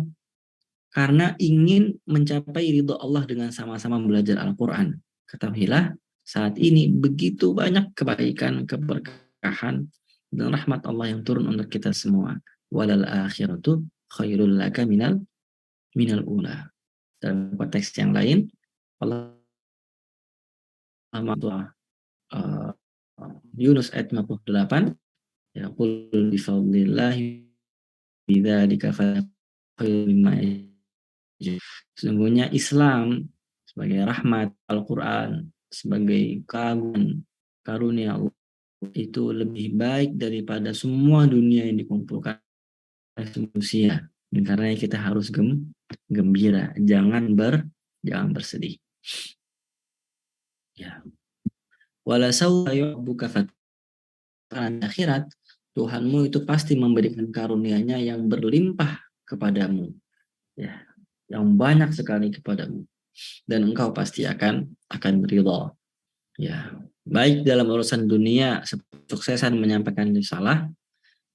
Karena ingin mencapai ridho Allah dengan sama-sama belajar Al-Quran. Ketahuilah, saat ini begitu banyak kebaikan, keberkahan, dan rahmat Allah yang turun untuk kita semua. Walal akhiratu khairul laka minal ula. Dalam konteks yang lain, Allah Yunus ayat 58, ya qul bi fadlillahi bidzalika khairul mimma. Sesungguhnya Islam sebagai rahmat Al-Quran, sebagai keagungan karunia Allah itu lebih baik daripada semua dunia yang dikumpulkan oleh manusia. Dan karena kita harus gembira, jangan bersedih. Ya. Wala sawfa yu'buka akhirat, Tuhanmu itu pasti memberikan karunia-Nya yang berlimpah kepadamu. Ya, yang banyak sekali kepadamu. Dan engkau pasti akan ridha. Ya, baik dalam urusan dunia suksesan menyampaikan risalah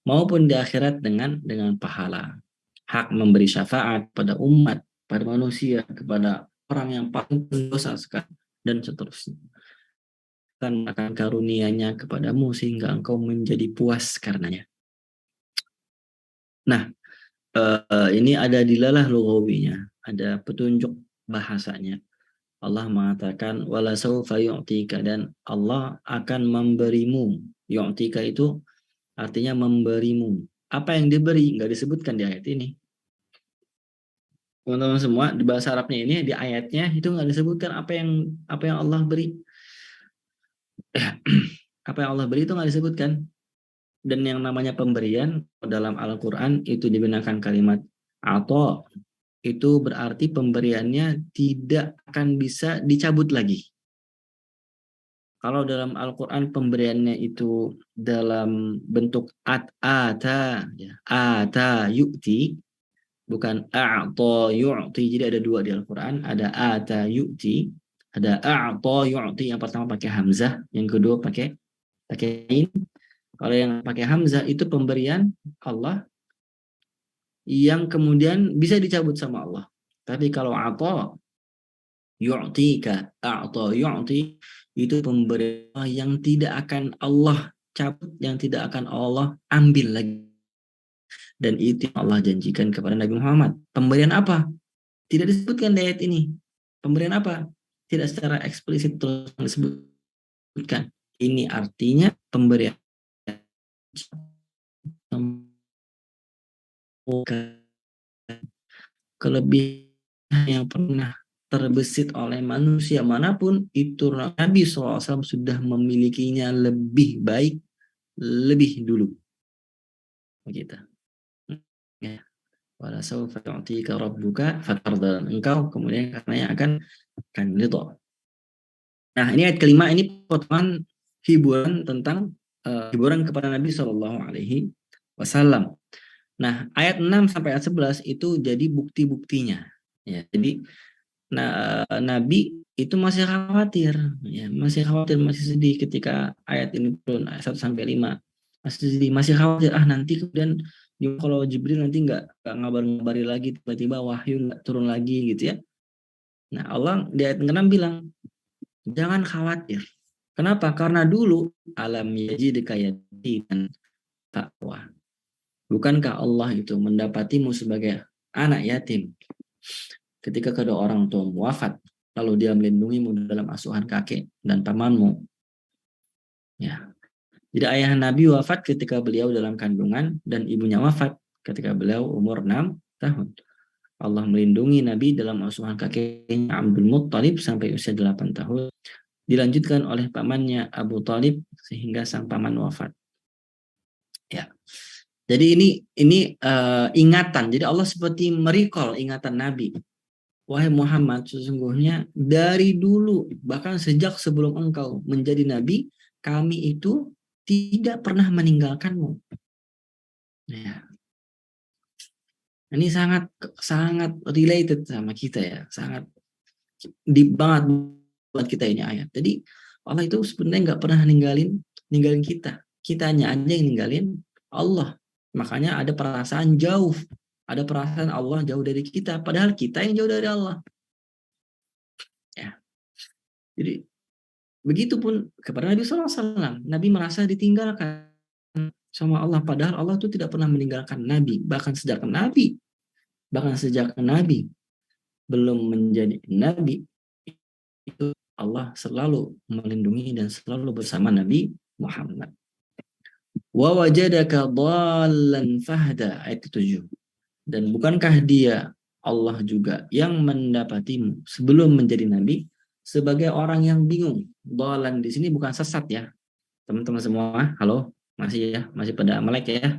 maupun di akhirat dengan pahala. Hak memberi syafaat pada umat, pada manusia, kepada orang yang paling berdosa sekali dan seterusnya. Akan karunia-Nya kepadamu sehingga engkau menjadi puas karenanya. Nah, ini ada dilalah lughawinya, ada petunjuk bahasanya. Allah mengatakan wala saufa yu'tika, dan Allah akan memberimu. Yu'tika itu artinya memberimu. Apa yang diberi nggak disebutkan di ayat ini. Teman-teman semua, di bahasa Arabnya ini di ayatnya itu nggak disebutkan apa yang Allah beri. Apa yang Allah beri itu nggak disebutkan. Dan yang namanya pemberian dalam Al-Quran itu digunakan kalimat atau, itu berarti pemberiannya tidak akan bisa dicabut lagi. Kalau dalam Al-Quran pemberiannya itu dalam bentuk ata, ya, ata yu'ti, bukan a'ta yu'ti. Jadi ada dua di Al-Quran, ada ata yu'ti, ada a'ta yu'ti. Yang pertama pakai hamzah, yang kedua pakai in. Kalau yang pakai hamzah itu pemberian Allah yang kemudian bisa dicabut sama Allah. Tapi kalau a'ta yu'tika, a'ta yu'ti, itu pemberian yang tidak akan Allah cabut, yang tidak akan Allah ambil lagi. Dan itu yang Allah janjikan kepada Nabi Muhammad. Pemberian apa? Tidak disebutkan di ayat ini. Pemberian apa? Tidak secara eksplisit terus disebutkan. Ini artinya pemberian kelebihan yang pernah terbesit oleh manusia manapun, itu Nabi SAW sudah memilikinya lebih baik, lebih dulu. Begitu. Ya. Wala sawfa yu'tika rabbuka fatarda. Engkau kemudian karena yang akan ridho. Nah, ini ayat kelima, ini potongan hiburan tentang hiburan kepada Nabi Shallallahu Alaihi Wasallam. Nah, ayat 6 sampai ayat 11 itu jadi bukti-buktinya. Ya, jadi Nabi itu masih khawatir, ya, masih khawatir, masih sedih ketika ayat ini turun, ayat 1 sampai 5. Masih sedih, masih khawatir, nanti kemudian kalau Jibril nanti nggak ngabar-ngabari lagi, tiba-tiba wahyu nggak turun lagi gitu ya. Nah, Allah di ayat 6 bilang, jangan khawatir. Kenapa? Karena dulu alam yajidka yatiman taqwa. Bukankah Allah itu mendapatimu sebagai anak yatim ketika kedua orang tua wafat, lalu dia melindungimu dalam asuhan kakek dan pamanmu. Ya. Jadi ayah Nabi wafat ketika beliau dalam kandungan dan ibunya wafat ketika beliau umur 6 tahun. Allah melindungi Nabi dalam asuhan kakeknya Abdul Muttalib sampai usia 8 tahun. Dilanjutkan oleh pamannya Abu Talib sehingga sang paman wafat. Ya. Jadi ini ingatan. Jadi Allah seperti merecall ingatan Nabi. Wahai Muhammad, sesungguhnya dari dulu, bahkan sejak sebelum engkau menjadi nabi, kami itu tidak pernah meninggalkanmu. Ya. Ini sangat sangat related sama kita ya, sangat deep banget buat kita ini ayat. Jadi Allah itu sebenarnya nggak pernah ninggalin kita. Kitanya aja yang ninggalin Allah. Makanya ada perasaan jauh. Ada perasaan Allah jauh dari kita. Padahal kita yang jauh dari Allah. Ya. Jadi begitupun kepada Nabi SAW. Nabi merasa ditinggalkan sama Allah. Padahal Allah itu tidak pernah meninggalkan Nabi. Bahkan sejak Nabi belum menjadi Nabi, itu Allah selalu melindungi dan selalu bersama Nabi Muhammad. Wa wajadaka dhallan fahda, ayat 7. Dan bukankah dia Allah juga yang mendapatimu sebelum menjadi nabi sebagai orang yang bingung. Dhallan di sini bukan sesat ya. Teman-teman semua, halo, masih pada melek ya.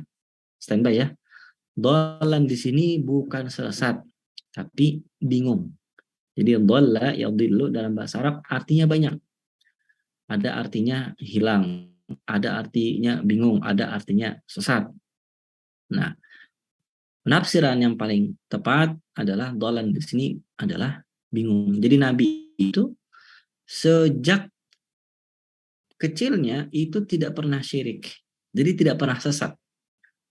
Standby ya. Dhallan di sini bukan sesat, tapi bingung. Jadi dhalla yadhillu dalam bahasa Arab artinya banyak. Ada artinya hilang, ada artinya bingung, ada artinya sesat. Nah, penafsiran yang paling tepat adalah dhalan di sini adalah bingung. Jadi Nabi itu sejak kecilnya itu tidak pernah syirik. Jadi tidak pernah sesat.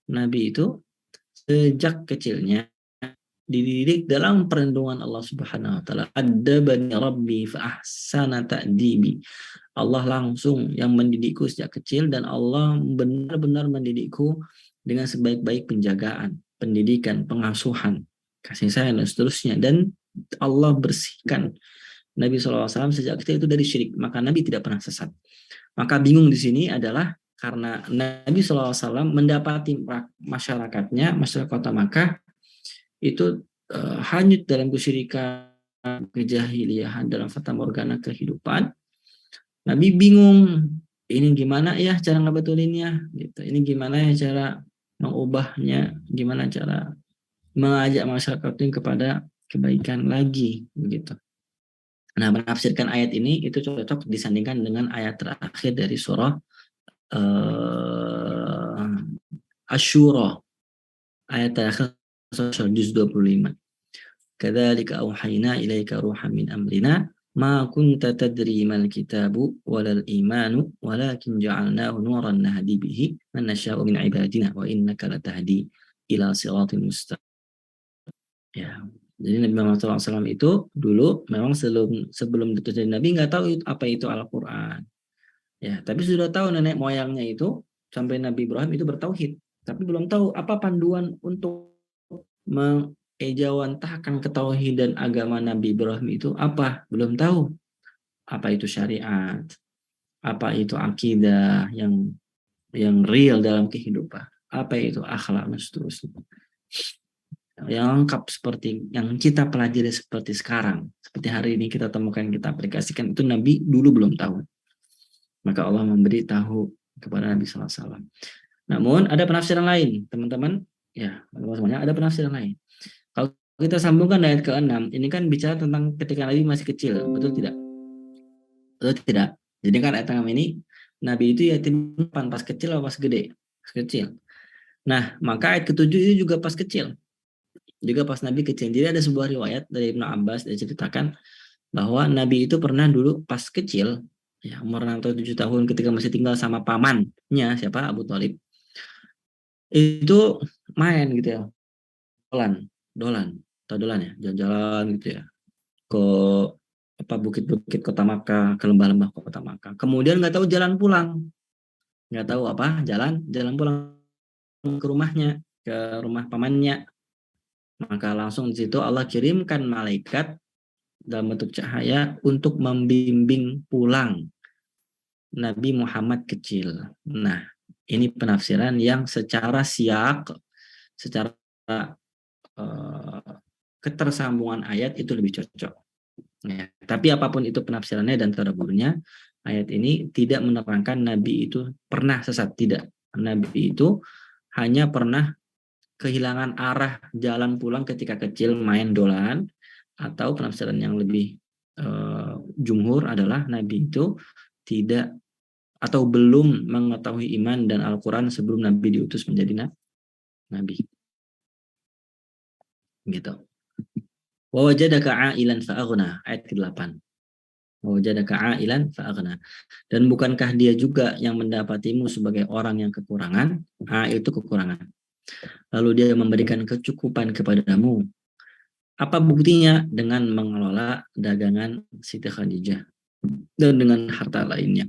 Nabi itu sejak kecilnya dididik dalam perlindungan Allah Subhanahu wa taala. Adabani Rabbi fa ahsana ta'dibi. Allah langsung yang mendidikku sejak kecil dan Allah benar-benar mendidikku dengan sebaik-baik penjagaan, pendidikan, pengasuhan, kasih sayang dan seterusnya. Dan Allah bersihkan Nabi SAW sejak kecil itu dari syirik. Maka Nabi tidak pernah sesat. Maka bingung di sini adalah karena Nabi SAW mendapati masyarakatnya, masyarakat kota Makkah itu hanyut dalam kesyirikan, kejahiliahan, dalam fata morgana kehidupan. Nabi bingung, ini gimana ya cara ngebetulinnya gitu. Ini gimana ya cara mengubahnya, gimana cara mengajak masyarakat ini kepada kebaikan lagi begitu. Nah, menafsirkan ayat ini itu cocok disandingkan dengan ayat terakhir dari surah Asy-Syura. Ayat terakhir surah juz 25. Kadzalika auhayna ilaika ruhan min amrina ma kunta tadri mal kitabu walal imanu walakin ja'alnahu nuran nahdi bihi man nasya'u min ibadina wa innaka latahdi ila siratal mustaqim. Ya. Jadi Nabi Muhammad SAW itu dulu memang sebelum diutus jadi Nabi nggak tahu apa itu Al-Quran. Ya, tapi sudah tahu nenek moyangnya itu sampai Nabi Ibrahim itu bertauhid, tapi belum tahu apa panduan untuk mengejawantahkan ketauhidan agama Nabi Ibrahim itu apa, belum tahu apa itu syariat, apa itu akidah yang real dalam kehidupan, apa itu akhlak dan seterusnya. yang lengkap seperti yang kita pelajari seperti sekarang, seperti hari ini kita temukan, kita aplikasikan, itu Nabi dulu belum tahu. Maka Allah memberi tahu kepada Nabi SAW. Namun ada penafsiran lain, teman-teman. Ya, teman-teman, ada penafsiran lain. Kalau kita sambungkan ayat ke-6, ini kan bicara tentang ketika Nabi masih kecil, betul tidak? Betul tidak? Jadi kan ayat 6 ini, Nabi itu yatim pas kecil atau pas gede? Pas kecil. Nah, maka ayat ke-7 itu juga pas kecil. Juga pas Nabi kecil. Jadi ada sebuah riwayat dari Ibnu Abbas diceritakan bahwa Nabi itu pernah dulu pas kecil, ya, umur 6 atau 7 tahun ketika masih tinggal sama pamannya, siapa? Abu Thalib. Itu main gitu ya. Dolan ya, jalan-jalan gitu ya. Ke apa bukit-bukit kota Makkah, ke lembah-lembah kota Makkah. Kemudian nggak tahu jalan pulang. Nggak tahu apa, jalan pulang ke rumahnya, ke rumah pamannya. Maka langsung di situ Allah kirimkan malaikat dalam bentuk cahaya untuk membimbing pulang Nabi Muhammad kecil. Nah, ini penafsiran yang secara secara ketersambungan ayat itu lebih cocok. Ya. Tapi apapun itu penafsirannya dan tadabburnya, ayat ini tidak menerangkan Nabi itu pernah sesat, tidak. Nabi itu hanya pernah kehilangan arah jalan pulang ketika kecil main dolan, atau penafsiran yang lebih jumhur adalah Nabi itu tidak atau belum mengetahui iman dan Al-Quran sebelum Nabi diutus menjadi Nabi. Gitu. Wa wajadaka a'ilan fa'aghna, ayat ke-8. Wa wajadaka a'ilan fa'aghna. Dan bukankah dia juga yang mendapatimu sebagai orang yang kekurangan? Itu kekurangan. Lalu dia memberikan kecukupan kepadamu. Apa buktinya? Dengan mengelola dagangan Siti Khadijah dan dengan harta lainnya,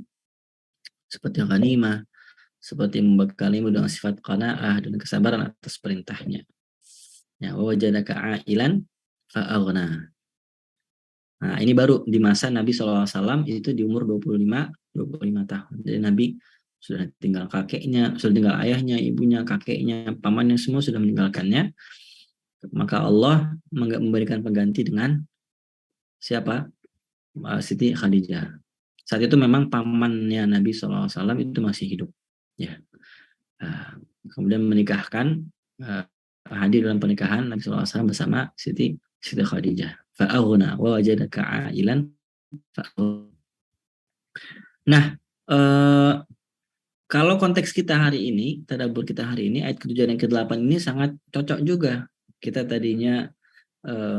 seperti ghanimah, seperti membekalimu dengan sifat qanaah dan kesabaran atas perintahnya. Ya, wa wajadaka a'ilan fa'aghna. Nah, ini baru di masa Nabi SAW itu di umur 25 tahun. Jadi Nabi sudah tinggal kakeknya, sudah tinggal ayahnya, ibunya, kakeknya, pamannya, semua sudah meninggalkannya. Maka Allah memberikan pengganti dengan siapa? Siti Khadijah. Saat itu memang pamannya Nabi SAW itu masih hidup. Ya. Kemudian menikahkan, hadir dalam pernikahan Nabi SAW bersama Siti Khadijah. Fa'aghna wa wajadaka a'ilan. Nah, kalau konteks kita hari ini, tadabbur kita hari ini, ayat ke-7 dan ke-8 ini sangat cocok juga. Kita tadinya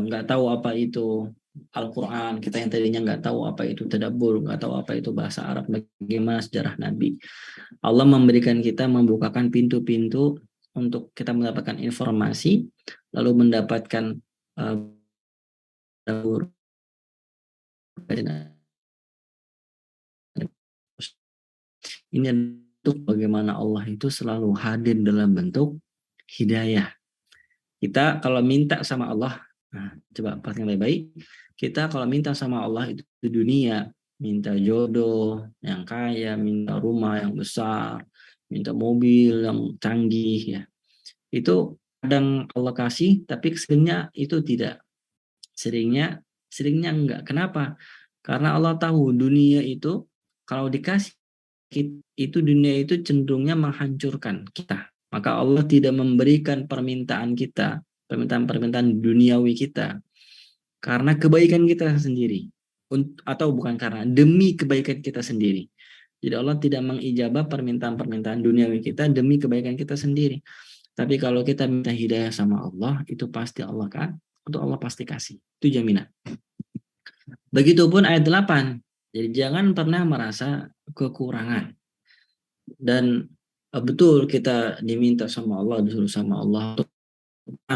nggak tahu apa itu Al-Quran, kita yang tadinya nggak tahu apa itu tadabbur, nggak tahu apa itu bahasa Arab, bagaimana sejarah Nabi. Allah memberikan kita, membukakan pintu-pintu untuk kita mendapatkan informasi, lalu mendapatkan tadabbur. Ini untuk bagaimana Allah itu selalu hadir dalam bentuk hidayah. Kita kalau minta sama Allah, nah, coba perhatikan baik-baik. Kita kalau minta sama Allah itu di dunia, minta jodoh yang kaya, minta rumah yang besar, minta mobil yang canggih, ya. Itu kadang Allah kasih, tapi seringnya itu tidak. Seringnya enggak. Kenapa? Karena Allah tahu dunia itu kalau dikasih itu, dunia itu cenderungnya menghancurkan kita. Maka Allah tidak memberikan permintaan kita, permintaan duniawi kita, karena kebaikan kita sendiri, atau bukan karena, demi kebaikan kita sendiri. Jadi Allah tidak mengijabah permintaan duniawi kita demi kebaikan kita sendiri. Tapi kalau kita minta hidayah sama Allah, itu pasti Allah pasti kasih. Itu jaminan. Begitupun ayat 8. Jadi jangan pernah merasa kekurangan. Dan betul kita diminta sama Allah, disuruh sama Allah untuk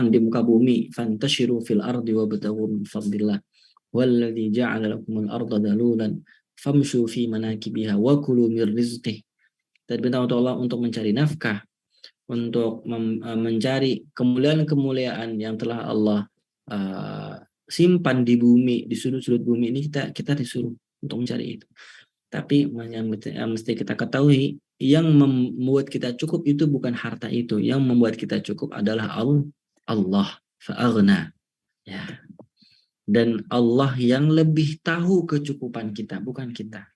di muka bumi, fantashiru fil ardi wabtaghu min fadlillah walladzi ja'ala lakumul arda dalulan famshu fi manakibiha wa kulu mir rizqih. Dan perintah Allah untuk mencari nafkah, untuk mencari kemuliaan-kemuliaan yang telah Allah simpan di bumi, di sudut-sudut bumi ini, kita disuruh untuk mencari itu. Tapi yang mesti kita ketahui, yang membuat kita cukup itu bukan harta itu. Yang membuat kita cukup adalah Allah. fa'aghna. Ya. Dan Allah yang lebih tahu kecukupan kita, bukan kita.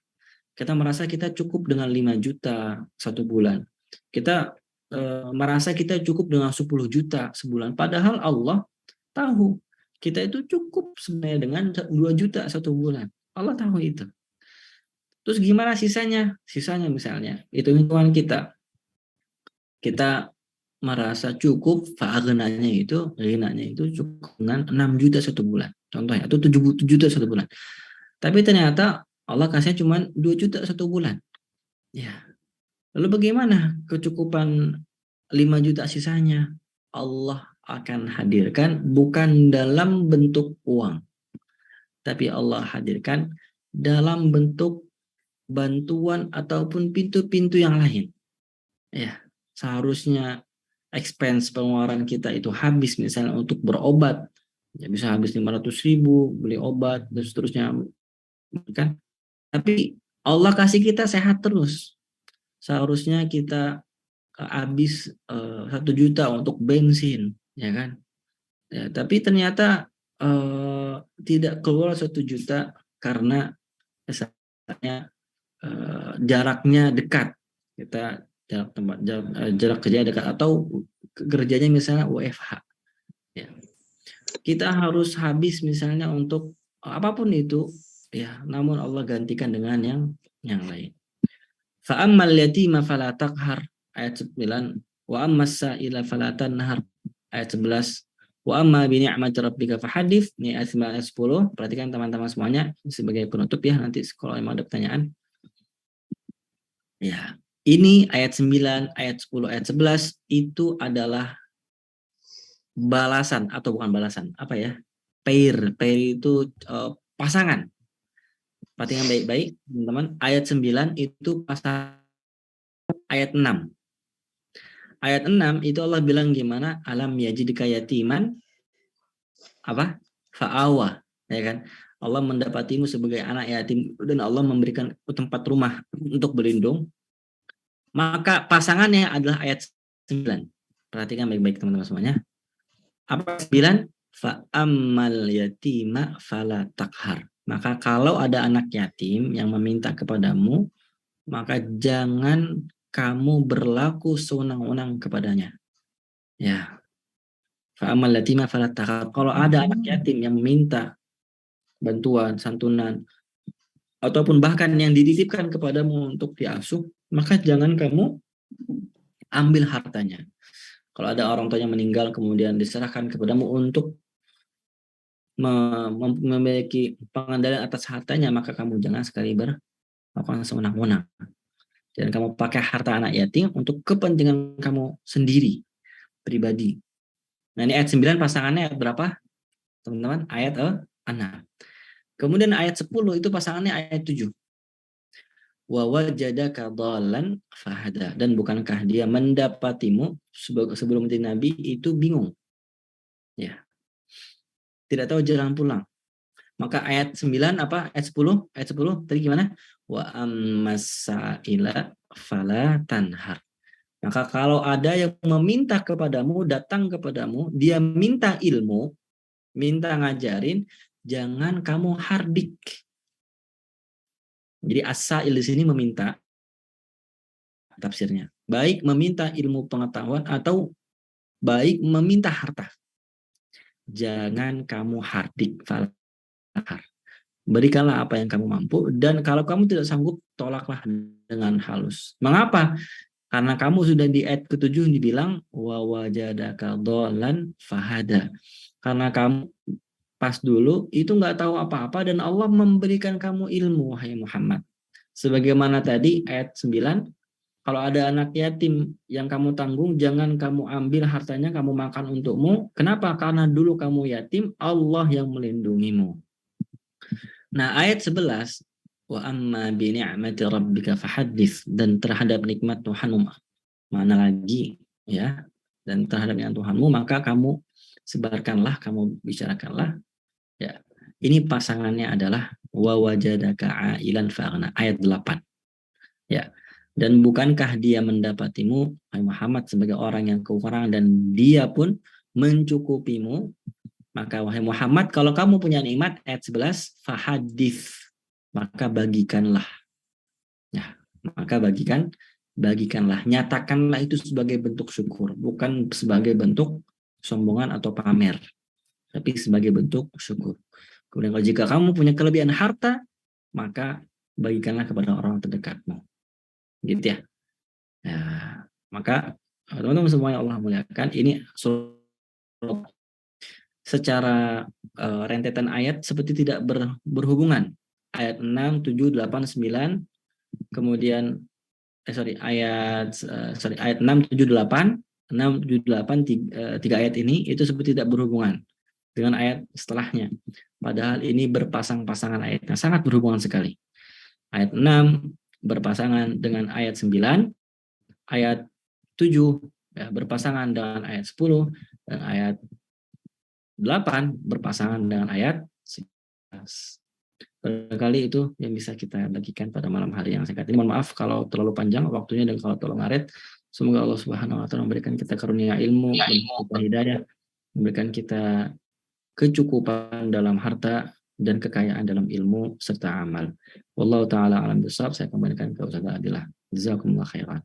Kita merasa kita cukup dengan 5 juta satu bulan. Kita merasa kita cukup dengan 10 juta sebulan. Padahal Allah tahu kita itu cukup sebenarnya dengan 2 juta satu bulan. Allah tahu itu. Terus gimana sisanya? Sisanya misalnya, hitung-hitungan kita. Kita merasa cukup, fa'aghnanya itu, ghinanya itu cukup dengan 6 juta satu bulan. Contohnya, atau 7 juta satu bulan. Tapi ternyata Allah kasihnya cuma 2 juta satu bulan. Ya. Lalu bagaimana kecukupan 5 juta sisanya? Allah akan hadirkan bukan dalam bentuk uang. Tapi Allah hadirkan dalam bentuk bantuan ataupun pintu-pintu yang lain. Ya, seharusnya expense pengeluaran kita itu habis misalnya untuk berobat. Ya bisa habis 500.000 beli obat dan seterusnya kan. Tapi Allah kasih kita sehat terus. Seharusnya kita habis 1 juta untuk bensin, ya kan? Ya, tapi ternyata tidak keluar 1 juta karena misalnya jaraknya dekat. Kita jarak kerja dekat atau kerjanya misalnya WFH. Ya. Kita harus habis misalnya untuk apapun itu, ya, namun Allah gantikan dengan yang lain. Fa'ammal yatima fala taqhar ayat 9, wa ammas sa'ila fala tanhar ayat 11, wa amma bi ni'mati rabbika fahadits ini ayat 9 ayat 10. Perhatikan teman-teman semuanya sebagai penutup ya, nanti kalau memang ada pertanyaan. Ya, ini ayat 9, ayat 10, ayat 11 itu adalah balasan atau bukan balasan, apa ya? Pair itu pasangan. Perhatikan baik-baik, teman-teman. Ayat 9 itu pasangan ayat 6. Ayat 6 itu Allah bilang gimana? Alam yajidka yatiman apa? Fa'awa, ya kan? Allah mendapatimu sebagai anak yatim dan Allah memberikan tempat rumah untuk berlindung. Maka pasangannya adalah ayat 9. Perhatikan baik-baik teman-teman semuanya. Apa 9? Fa'ammal yatima fala takhar. Maka kalau ada anak yatim yang meminta kepadamu, maka jangan kamu berlaku sewenang-wenang kepadanya. Ya. Fa'ammal yatima fala takhar. Kalau ada anak yatim yang meminta bantuan, santunan, ataupun bahkan yang dititipkan kepadamu untuk diasuh, maka jangan kamu ambil hartanya. Kalau ada orang tuanya meninggal kemudian diserahkan kepadamu untuk memiliki pengendalian atas hartanya, maka kamu jangan sekali melakukan sewenang-wenang. Dan kamu pakai harta anak yatim untuk kepentingan kamu sendiri, pribadi. Nah ini ayat 9 pasangannya ayat berapa? Teman-teman, ayat 6. Kemudian ayat 10 itu pasangannya ayat 7. Wa wajadaka dhalan fahada. Dan bukankah dia mendapatimu sebelum menjadi nabi itu bingung? Ya. Tidak tahu jalan pulang. Maka ayat 9 apa? Ayat 10? Ayat 10 tadi gimana? Wa ammasaila fala tanhar. Maka kalau ada yang meminta kepadamu, datang kepadamu, dia minta ilmu, minta ngajarin, jangan kamu hardik. Jadi as-sa'il di sini meminta tafsirnya. Baik meminta ilmu pengetahuan atau baik meminta harta. Jangan kamu hardik. Berikanlah apa yang kamu mampu dan kalau kamu tidak sanggup, tolaklah dengan halus. Mengapa? Karena kamu sudah di ayat ke-7 dibilang wa wajadaka dhalan fahada. Karena kamu pas dulu itu nggak tahu apa-apa dan Allah memberikan kamu ilmu, wahai Muhammad. Sebagaimana tadi ayat 9, kalau ada anak yatim yang kamu tanggung, jangan kamu ambil hartanya, kamu makan untukmu. Kenapa? Karena dulu kamu yatim, Allah yang melindungimu. Nah, ayat 11, wa amma bi ni'mati rabbika fahaddits, dan terhadap nikmat Tuhanmu mana lagi ya, dan terhadap nikmat Tuhanmu maka kamu sebarkanlah, kamu bicarakanlah ya. Ini pasangannya adalah wa wajadaka ailan fa'aghna ayat 8 ya. Dan bukankah dia mendapatimu Muhammad sebagai orang yang kekurangan dan dia pun mencukupimu, maka wahai Muhammad, kalau kamu punya nikmat, ayat 11, fahadith, maka bagikanlah. Ya, maka bagikanlah, nyatakanlah itu sebagai bentuk syukur, bukan sebagai bentuk sombongan atau pamer, tapi sebagai bentuk syukur. Kemudian kalau jika kamu punya kelebihan harta, maka bagikanlah kepada orang terdekatmu. Gitu ya. Ya, maka teman-teman semua yang Allah muliakan, ini secara rentetan ayat seperti tidak berhubungan. Ayat 6, 7, 8, 9, kemudian ayat 6, 7, 8, 6, 7, 8, 3 ayat ini itu seperti tidak berhubungan dengan ayat setelahnya. Padahal ini berpasang-pasangan ayatnya, sangat berhubungan sekali. Ayat 6 berpasangan dengan ayat 9, ayat 7 ya, berpasangan dengan ayat 10, dan ayat 8 berpasangan dengan ayat 11. Barangkali itu yang bisa kita bagikan pada malam hari yang singkat ini. Mohon maaf kalau terlalu panjang waktunya dan kalau terlalu ngaret. Semoga Allah Subhanahu wa taala memberikan kita karunia ilmu, memberikan hidayah, memberikan kita kecukupan dalam harta dan kekayaan dalam ilmu serta amal. Wallahu taala alam bisawab. Saya kembalikan ke Ustaz Adilah. Jazakumullah khairan.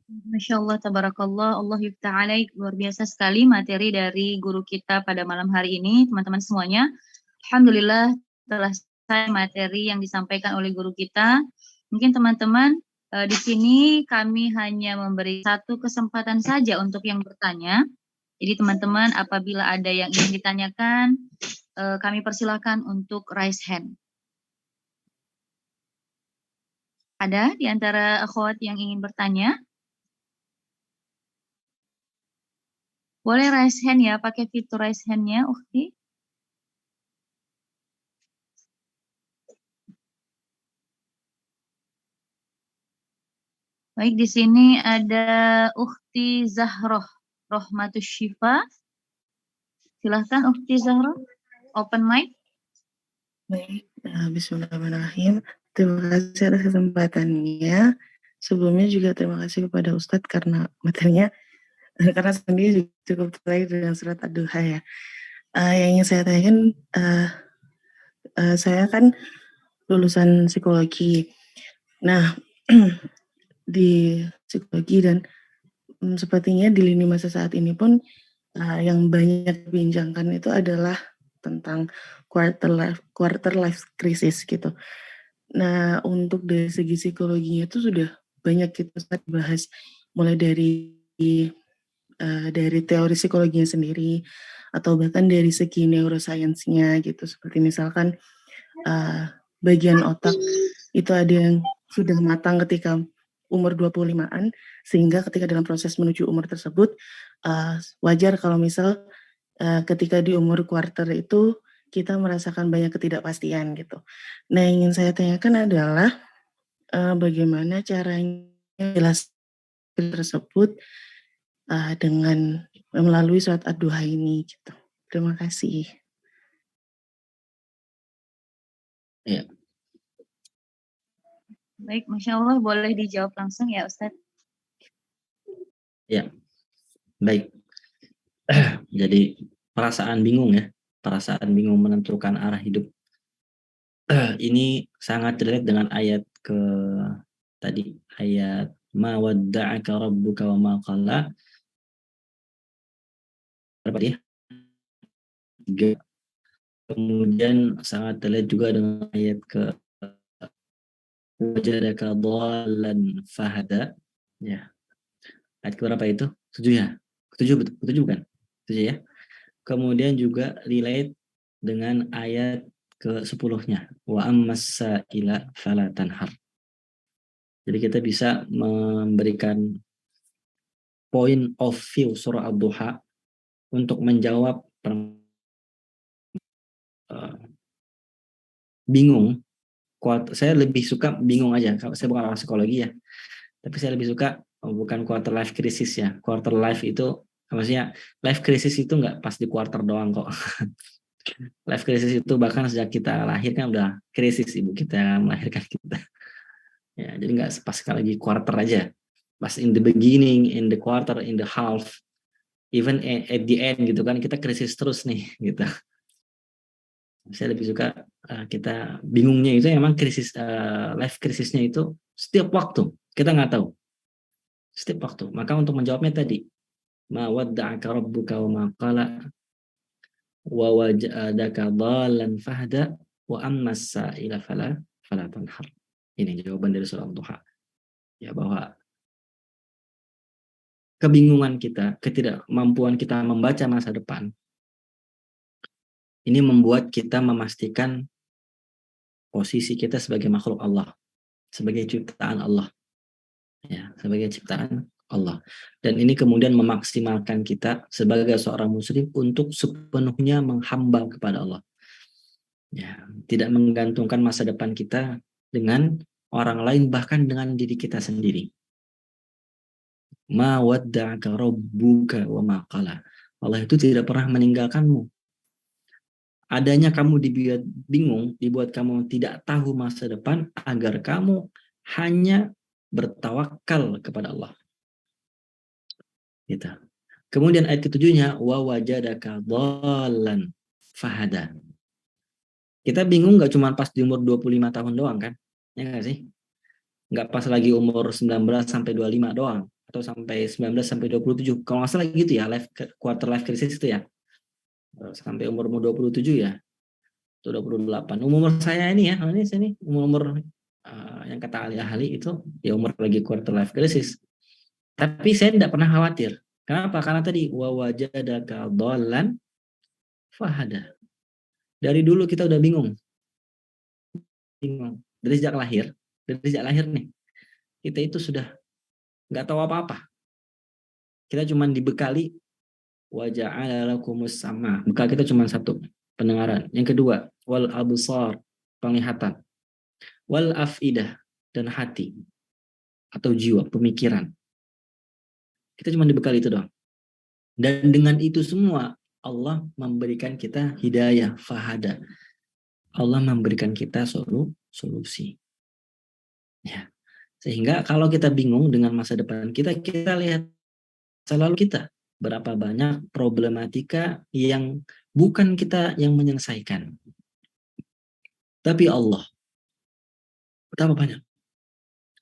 Masya Allah, tabarakallah, Allah yufta alaik. Luar biasa sekali materi dari guru kita pada malam hari ini, teman-teman semuanya. Alhamdulillah telah selesai materi yang disampaikan oleh guru kita. Mungkin teman-teman di sini kami hanya memberi satu kesempatan saja untuk yang bertanya. Jadi teman-teman apabila ada yang ingin ditanyakan, kami persilahkan untuk raise hand. Ada di antara akhwat yang ingin bertanya? Boleh raise hand ya, pakai fitur raise hand-nya, Ukhti. Baik, di sini ada Ukhti Zahroh, Rohmatus Syifa. Silahkan Ukhti Zahroh, open mic. Baik, bismillahirrahmanirrahim. Terima kasih atas kesempatannya. Sebelumnya juga terima kasih kepada Ustadz karena materinya, karena sendiri cukup terkait dengan surat Ad-Duha ya. Yang ingin saya tanyakan, saya kan lulusan psikologi. Nah, di psikologi dan sepertinya di lini masa saat ini pun yang banyak dibincangkan itu adalah tentang quarter life crisis gitu. Nah, untuk dari segi psikologinya itu sudah banyak kita bahas, mulai dari teori psikologinya sendiri atau bahkan dari segi neuroscience-nya gitu. Seperti misalkan bagian otak itu ada yang sudah matang ketika umur 25-an, sehingga ketika dalam proses menuju umur tersebut wajar kalau misal ketika di umur quarter itu kita merasakan banyak ketidakpastian gitu. Nah, yang ingin saya tanyakan adalah bagaimana caranya jelas tersebut dengan melalui surat Ad-Duha ini gitu. Terima kasih. Ya. Baik, Masya Allah, boleh dijawab langsung ya Ustadz. Ya, baik. Jadi perasaan bingung ya, perasaan bingung menentukan arah hidup. Ini sangat relate dengan ayat tadi, ayat ma wadda'aka rabbuka wa ma qala. Berapa dia? 3. Kemudian sangat relate juga dengan ayat ke wajadaka dhallan fahada. Ya. Ayat berapa itu? 7 ya? 7 bukan? 7 ya. Kemudian juga relate dengan ayat ke-10-nya. Wa ammas sa'ila fala tanhar. Jadi kita bisa memberikan point of view surah Ad-Duha untuk menjawab bingung. Saya lebih suka bingung aja. Saya bukan orang psikologi ya. Tapi saya lebih suka bukan quarter life crisis ya. Quarter life itu maksudnya life crisis itu nggak pas di quarter doang kok. Life crisis itu bahkan sejak kita lahir kan udah krisis ibu kita yang melahirkan kita. Ya, jadi nggak pas sekali lagi quarter aja. Pas in the beginning, in the quarter, in the half. even at the end gitu kan kita krisis terus nih gitu. Saya lebih suka kita bingungnya itu emang krisis life krisisnya itu setiap waktu kita nggak tahu setiap waktu. Maka untuk menjawabnya tadi ma wadda'aka rabbuka wa ma qala wa wajadaka dhalan fahda wa ammas sa'ila fala tanhar. Ini jawaban dari surah Duha. Ya bahwa kebingungan kita, ketidakmampuan kita membaca masa depan ini membuat kita memastikan posisi kita sebagai makhluk Allah, sebagai ciptaan Allah. Ya, sebagai ciptaan Allah. Dan ini kemudian memaksimalkan kita sebagai seorang muslim untuk sepenuhnya menghamba kepada Allah. Ya, tidak menggantungkan masa depan kita dengan orang lain bahkan dengan diri kita sendiri. Ma wadda'aka rabbuka wa ma qala. Allah itu tidak pernah meninggalkanmu. Adanya kamu dibuat bingung, dibuat kamu tidak tahu masa depan agar kamu hanya bertawakal kepada Allah. Gitu. Kemudian ayat ketujuhnya wa wajadaka dhallan fahada. Kita bingung nggak cuma pas di umur 25 tahun doang kan? Ya nggak sih? Nggak pas lagi umur 19 sampai 25 doang atau sampai 19 sampai 27. Kalau nggak salah gitu ya, quarter life crisis itu ya. Sampai umur 27 ya. Atau 28. Umur saya ini ya, ini sini umur yang kata ahli-ahli itu ya umur lagi quarter life crisis. Tapi saya tidak pernah khawatir. Kenapa? Karena tadi wa wajadaka dhallan fahada. Dari dulu kita udah bingung. Dari sejak lahir nih. Kita itu sudah nggak tahu apa-apa. Kita cuma dibekali wa ja'ala lakumus sama. Bekal kita cuma satu, pendengaran. Yang kedua, wal absar, penglihatan. Wal afidah, dan hati atau jiwa, pemikiran. Kita cuma dibekali itu doang. Dan dengan itu semua Allah memberikan kita hidayah, fahada. Allah memberikan kita solusi. Ya. Sehingga kalau kita bingung dengan masa depan kita lihat selalu kita berapa banyak problematika yang bukan kita yang menyelesaikan. Tapi Allah. Betapa banyak.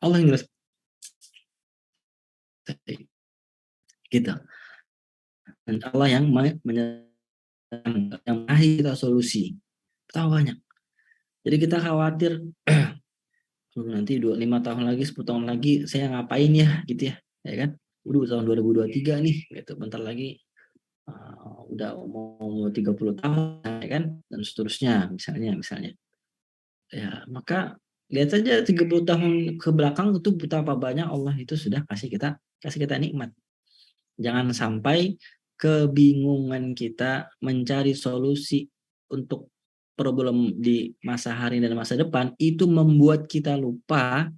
Allah yang menyelesaikan. Gitu. Dan Allah yang mengasih kita solusi. Betapa banyak. Jadi kita khawatir nanti 5 tahun lagi, 10 tahun lagi saya ngapain ya gitu ya. Ya kan? Udah tahun 2023 nih gitu. Bentar lagi udah mau 30 tahun ya kan dan seterusnya misalnya. Ya, maka lihat saja 30 tahun ke belakang itu betapa banyak Allah itu sudah kasih kita nikmat. Jangan sampai kebingungan kita mencari solusi untuk problem di masa hari dan masa depan itu membuat kita lupa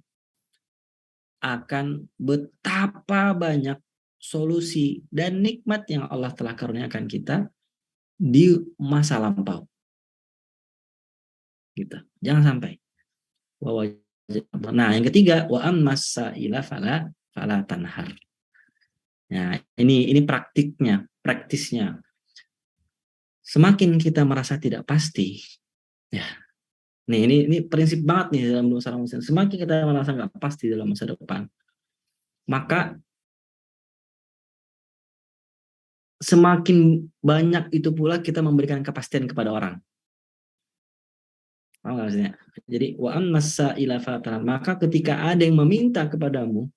akan betapa banyak solusi dan nikmat yang Allah telah karuniakan kita di masa lampau. Gitu. Jangan sampai. Nah, yang ketiga wa ammas sa'ila fala tanhar. Nah, ini praktisnya. Semakin kita merasa tidak pasti, ya. Nih, ini prinsip banget nih dalam masalah muslim. Semakin kita merasa nggak pasti dalam masa depan, maka semakin banyak itu pula kita memberikan kepastian kepada orang. Paham nggak maksudnya? Jadi wa ammas sa'ila fala tanhar. Maka ketika ada yang meminta kepadamu,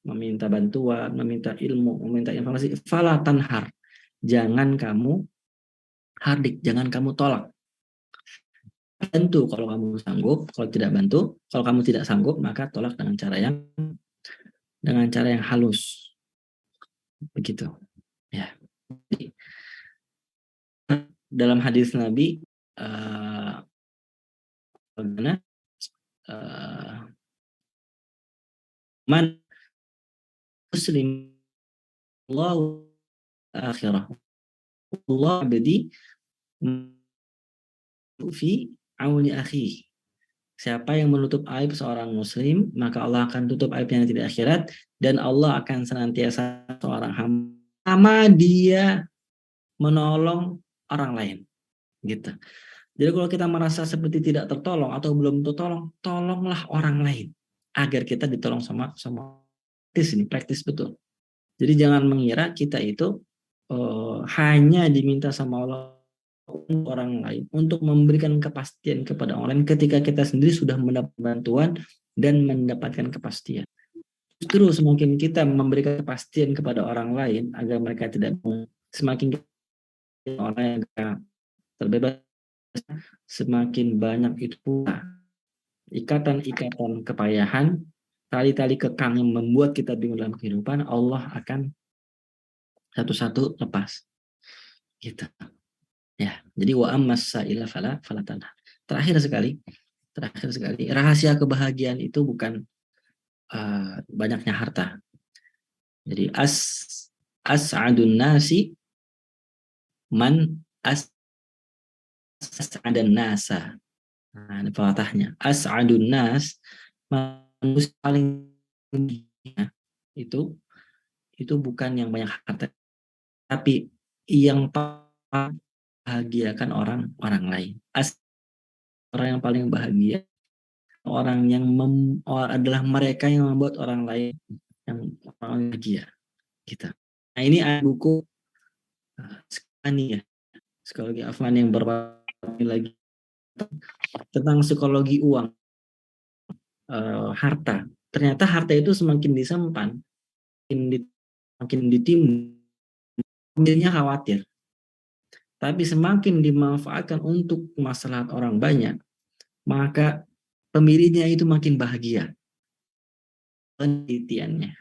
meminta bantuan, meminta ilmu, meminta informasi, fala tanhar. Jangan kamu hardik, jangan kamu tolak. Bantu kalau kamu sanggup, kalau tidak bantu, kalau kamu tidak sanggup, maka tolak dengan cara yang halus. Begitu. Ya. Dalam hadis Nabi bagaimana man muslim Allah akhirah Allah abdi fi auni akhi. Siapa yang menutup aib seorang muslim, maka Allah akan tutup aibnya di akhirat dan Allah akan senantiasa seorang hamba sama dia menolong orang lain, gitu. Jadi kalau kita merasa seperti tidak tertolong atau belum tertolong, tolonglah orang lain agar kita ditolong sama praktis betul. Jadi jangan mengira kita itu hanya diminta sama Allah orang lain untuk memberikan kepastian kepada orang lain ketika kita sendiri sudah mendapat bantuan dan mendapatkan kepastian. Justru semakin kita memberikan kepastian kepada orang lain agar mereka tidak semakin orang yang terbebas, semakin banyak itu pula ikatan-ikatan kepayahan, tali-tali kekang yang membuat kita bingung dalam kehidupan, Allah akan satu-satu lepas. Gitu. Ya, jadi wa ammas sa'ila fala tanha. Terakhir sekali, rahasia kebahagiaan itu bukan banyaknya harta. Jadi as'adun nasi man as'adan nasa. Nah, ini pelatahnya. As'adun nas, manusia paling itu bukan yang banyak harta, tapi yang paling bahagiakan orang lain. Orang yang paling bahagia, orang yang adalah mereka yang membuat orang lain yang bahagia. Gitu. Nah, ini ada buku Afani ya, psikologi Afani yang berbagi lagi tentang psikologi uang, harta. Ternyata harta itu semakin disimpan, semakin ditimbun, pemiliknya khawatir. Tapi semakin dimanfaatkan untuk masalah orang banyak, maka pemiliknya itu makin bahagia. Penelitiannya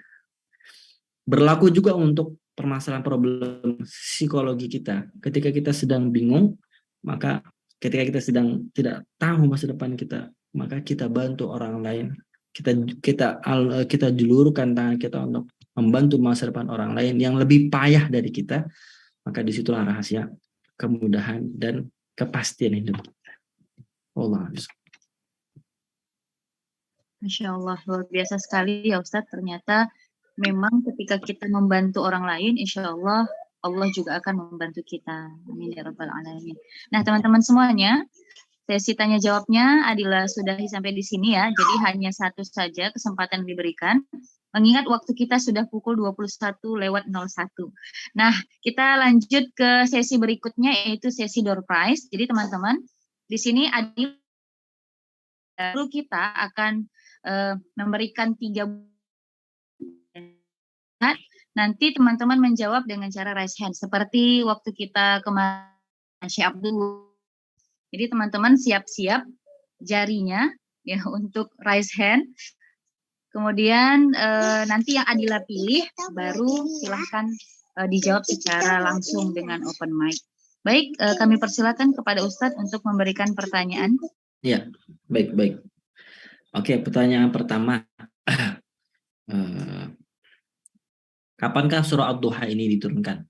berlaku juga untuk permasalahan problem psikologi kita. Ketika kita sedang bingung, maka ketika kita sedang tidak tahu masa depan kita, maka kita bantu orang lain. Kita julurkan tangan kita untuk membantu masa depan orang lain yang lebih payah dari kita, maka disitulah rahasia kemudahan dan kepastian hidup kita. Allah. Masya Allah, luar biasa sekali ya Ustadz. Ternyata memang ketika kita membantu orang lain, insya Allah, Allah juga akan membantu kita. Amin ya rabbal alamin. Nah teman-teman semuanya, sesi tanya jawabnya Adila sudah sampai di sini ya. Jadi hanya satu saja kesempatan diberikan. Mengingat waktu kita sudah pukul 21:01. Nah, kita lanjut ke sesi berikutnya yaitu sesi door prize. Jadi teman-teman, di sini Adila kita akan memberikan 3 nanti teman-teman menjawab dengan cara raise hand seperti waktu kita kemarin Syekh Abdul. Jadi teman-teman siap-siap jarinya ya untuk raise hand. Kemudian nanti yang Adila pilih baru silahkan dijawab secara langsung dengan open mic. Baik, kami persilakan kepada Ustadz untuk memberikan pertanyaan. Ya, baik. Oke, pertanyaan pertama. Kapankah surah Ad-Duha ini diturunkan?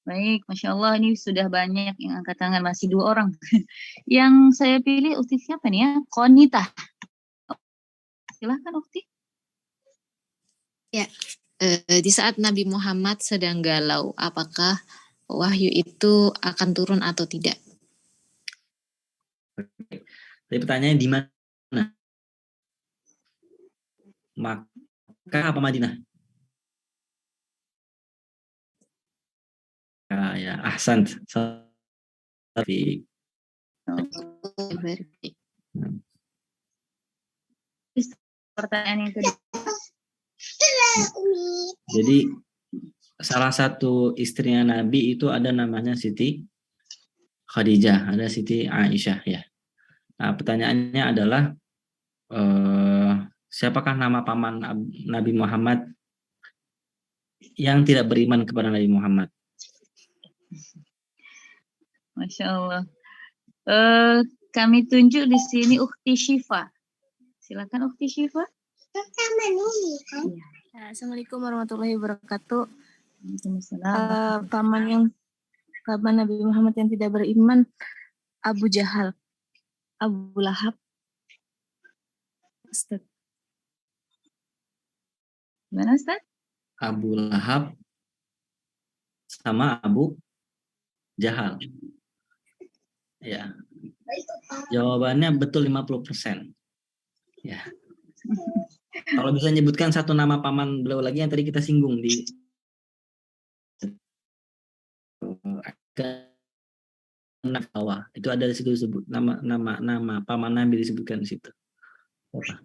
Baik, Masya Allah ini sudah banyak yang angkat tangan, masih 2 orang. Yang saya pilih Ukti siapa nih ya? Konita. Silahkan Ukti. Ya, di saat Nabi Muhammad sedang galau, apakah wahyu itu akan turun atau tidak? Tapi pertanyaannya di mana? Makkah apa Madinah? Ya, ahsan. Tapi Pertanyaan yang kedua. Jadi salah satu istrinya Nabi itu ada namanya Siti Khadijah, ada Siti Aisyah ya. Nah, pertanyaannya adalah siapakah nama paman Nabi Muhammad yang tidak beriman kepada Nabi Muhammad? Masya Allah. Kami tunjuk di sini Ukti Syifa. Silakan Ukti Syifa. Assalamualaikum warahmatullahi wabarakatuh. Paman Nabi Muhammad yang tidak beriman, Abu Jahal. Abu Lahab. Ustaz. Gimana Ustaz? Abu Lahab sama Abu Jahal. Ya. Jawabannya betul 50%. Ya. Kalau bisa nyebutkan satu nama paman beliau lagi yang tadi kita singgung di bawah, itu ada di situ disebut nama paman Nabi disebutkan di situ. Apa?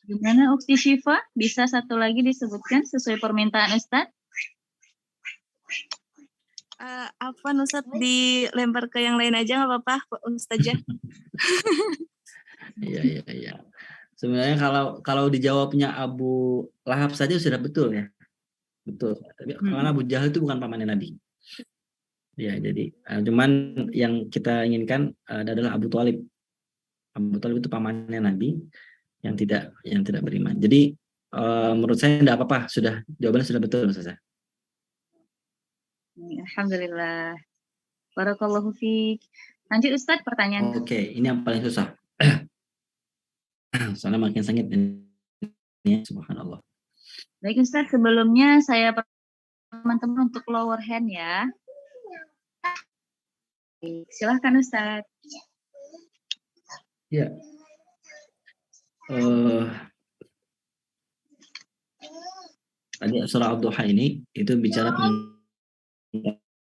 Gimana Ukti Syifa? Bisa satu lagi disebutkan sesuai permintaan Ustaz? Apa Ustaz, dilempar ke yang lain aja nggak apa-apa Ustazah? Iya. Sebenarnya kalau dijawabnya Abu Lahab saja sudah betul ya. Betul. Tapi karena Abu Jahal itu bukan pamannya Nabi. Ya, jadi cuman yang kita inginkan adalah Abu Thalib. Abu Thalib itu pamannya Nabi yang tidak beriman. Jadi menurut saya tidak apa-apa, jawabannya sudah betul Ustazah. Alhamdulillah. Barakallahu fiik. Lanjut Ustaz pertanyaan. Oke, ini yang paling susah. Soalnya makin sengit ini, subhanallah. Baik Ustaz, sebelumnya saya teman-teman untuk lower hand ya. Silahkan Ustaz. Ya. Tadi surah Ad-Duha ini itu bicara tentang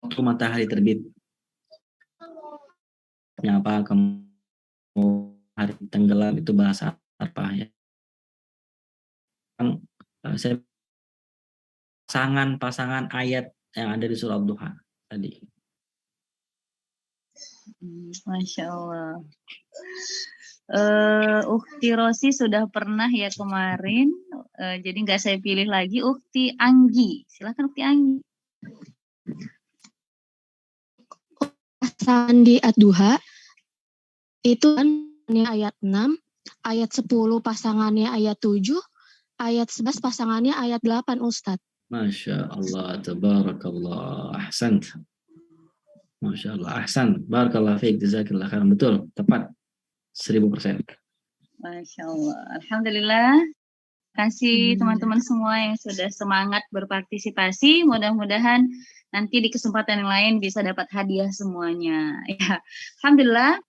waktu matahari terbit. Apa kamu hari tenggelam itu bahasa apa ya? Saya pasangan ayat yang ada di surah Ad-Duha tadi. Masya Allah. Ukti Rosi sudah pernah ya kemarin, jadi nggak saya pilih lagi. Ukti Anggi, silakan Ukti Anggi. Pasangan di Ad-Duha itu ayat 6, ayat 10 pasangannya ayat 7, ayat 11 pasangannya ayat 8 Ustadz. Masya Allah, tabarakallah, ahsant. Masya Allah, ahsan. Barakallah fiik, jazakillah khairan. Betul, tepat. 1000%. Masya Allah. Alhamdulillah. Kasih teman-teman semua yang sudah semangat berpartisipasi. Mudah-mudahan nanti di kesempatan yang lain bisa dapat hadiah semuanya. Ya, alhamdulillah.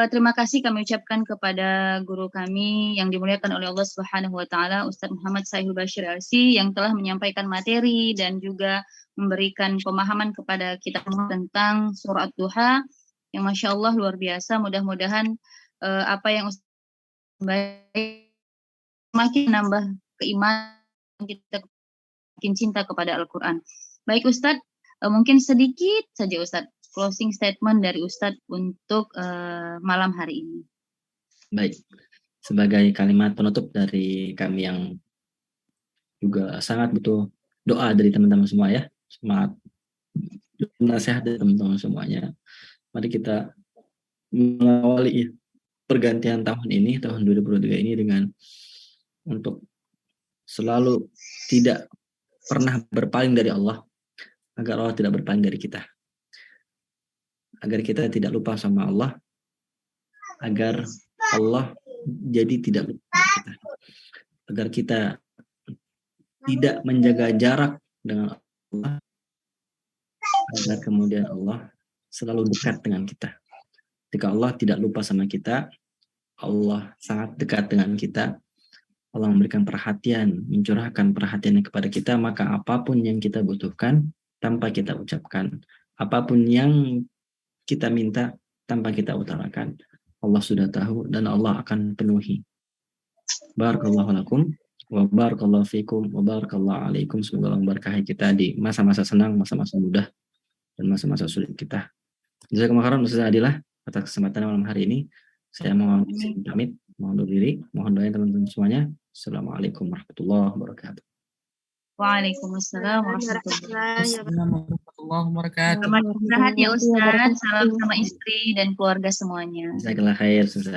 Terima kasih kami ucapkan kepada guru kami yang dimuliakan oleh Allah Subhanahu wa taala, Ustaz Muhammad Syaihul Bashir LC, yang telah menyampaikan materi dan juga memberikan pemahaman kepada kita tentang surah Ad-Duha yang Masya Allah luar biasa. Mudah-mudahan apa yang Ustaz baik makin menambah keimanan kita, makin cinta kepada Al-Quran. Baik Ustadz, mungkin sedikit saja Ustadz, closing statement dari Ustadz untuk malam hari ini. Baik, sebagai kalimat penutup dari kami yang juga sangat butuh doa dari teman-teman semua ya, semangat nasihat dari teman-teman semuanya. Mari kita mengawali pergantian tahun ini, tahun 2023 ini dengan untuk selalu tidak pernah berpaling dari Allah, agar Allah tidak berpaling dari kita, agar kita tidak lupa sama Allah, agar Allah jadi tidak lupa kita, agar kita tidak menjaga jarak dengan Allah, agar kemudian Allah selalu dekat dengan kita. Ketika Allah tidak lupa sama kita, Allah sangat dekat dengan kita, Allah memberikan perhatian, mencurahkan perhatiannya kepada kita, maka apapun yang kita butuhkan tanpa kita ucapkan, apapun yang kita minta tanpa kita utarakan, Allah sudah tahu dan Allah akan penuhi. Barakallahu lakum wa barakallahu fikum wa barakallahu alaikum. Semoga Allah memberkahi kita di masa-masa senang, masa-masa mudah, dan masa-masa sulit kita. Jazakumullah khairan Ustaz Adilah atas kesempatan malam hari ini. Saya mohon pamit, mohon diri, mohon doa teman-teman semuanya. Assalamualaikum warahmatullahi wabarakatuh. Waalaikumsalam warahmatullahi wabarakatuh. Selamat istirahat ya Ustaz. Salam sama istri dan keluarga semuanya. Jazakallah khair Ustaz.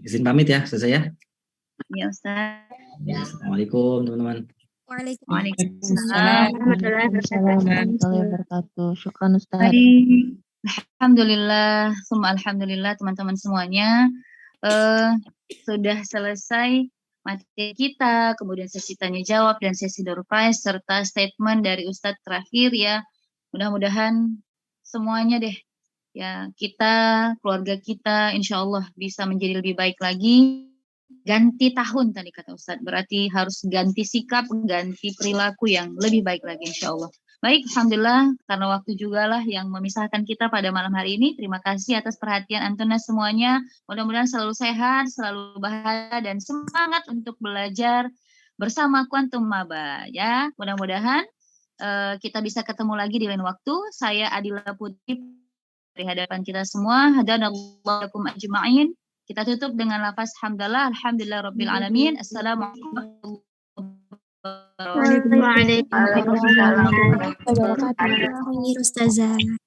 Izin pamit ya Ustaz ya. Ya Ustaz. Assalamualaikum teman-teman. Waalaikumsalam warahmatullahi wabarakatuh. Syukran Ustaz. Baik. Alhamdulillah, semua alhamdulillah teman-teman semuanya. Sudah selesai materi kita, kemudian sesi tanya jawab dan sesi door prize serta statement dari Ustadz terakhir ya. Mudah-mudahan semuanya deh ya, kita, keluarga kita insya Allah bisa menjadi lebih baik lagi. Ganti tahun tadi kata Ustadz, berarti harus ganti sikap, ganti perilaku yang lebih baik lagi insya Allah. Baik, alhamdulillah karena waktu juga lah yang memisahkan kita pada malam hari ini. Terima kasih atas perhatian Antunas semuanya. Mudah-mudahan selalu sehat, selalu bahagia dan semangat untuk belajar bersama Quantum Maba ya. Mudah-mudahan kita bisa ketemu lagi di lain waktu. Saya Adila Putri di hadapan kita semua. Hadanallahu lakum ajma'in. Kita tutup dengan lafaz hamdalah, alhamdulillah rabbil alamin. Assalamualaikum warahmatullahi wabarakatuh. Waalaikumsalam warahmatullahi wabarakatuh. Ustazah.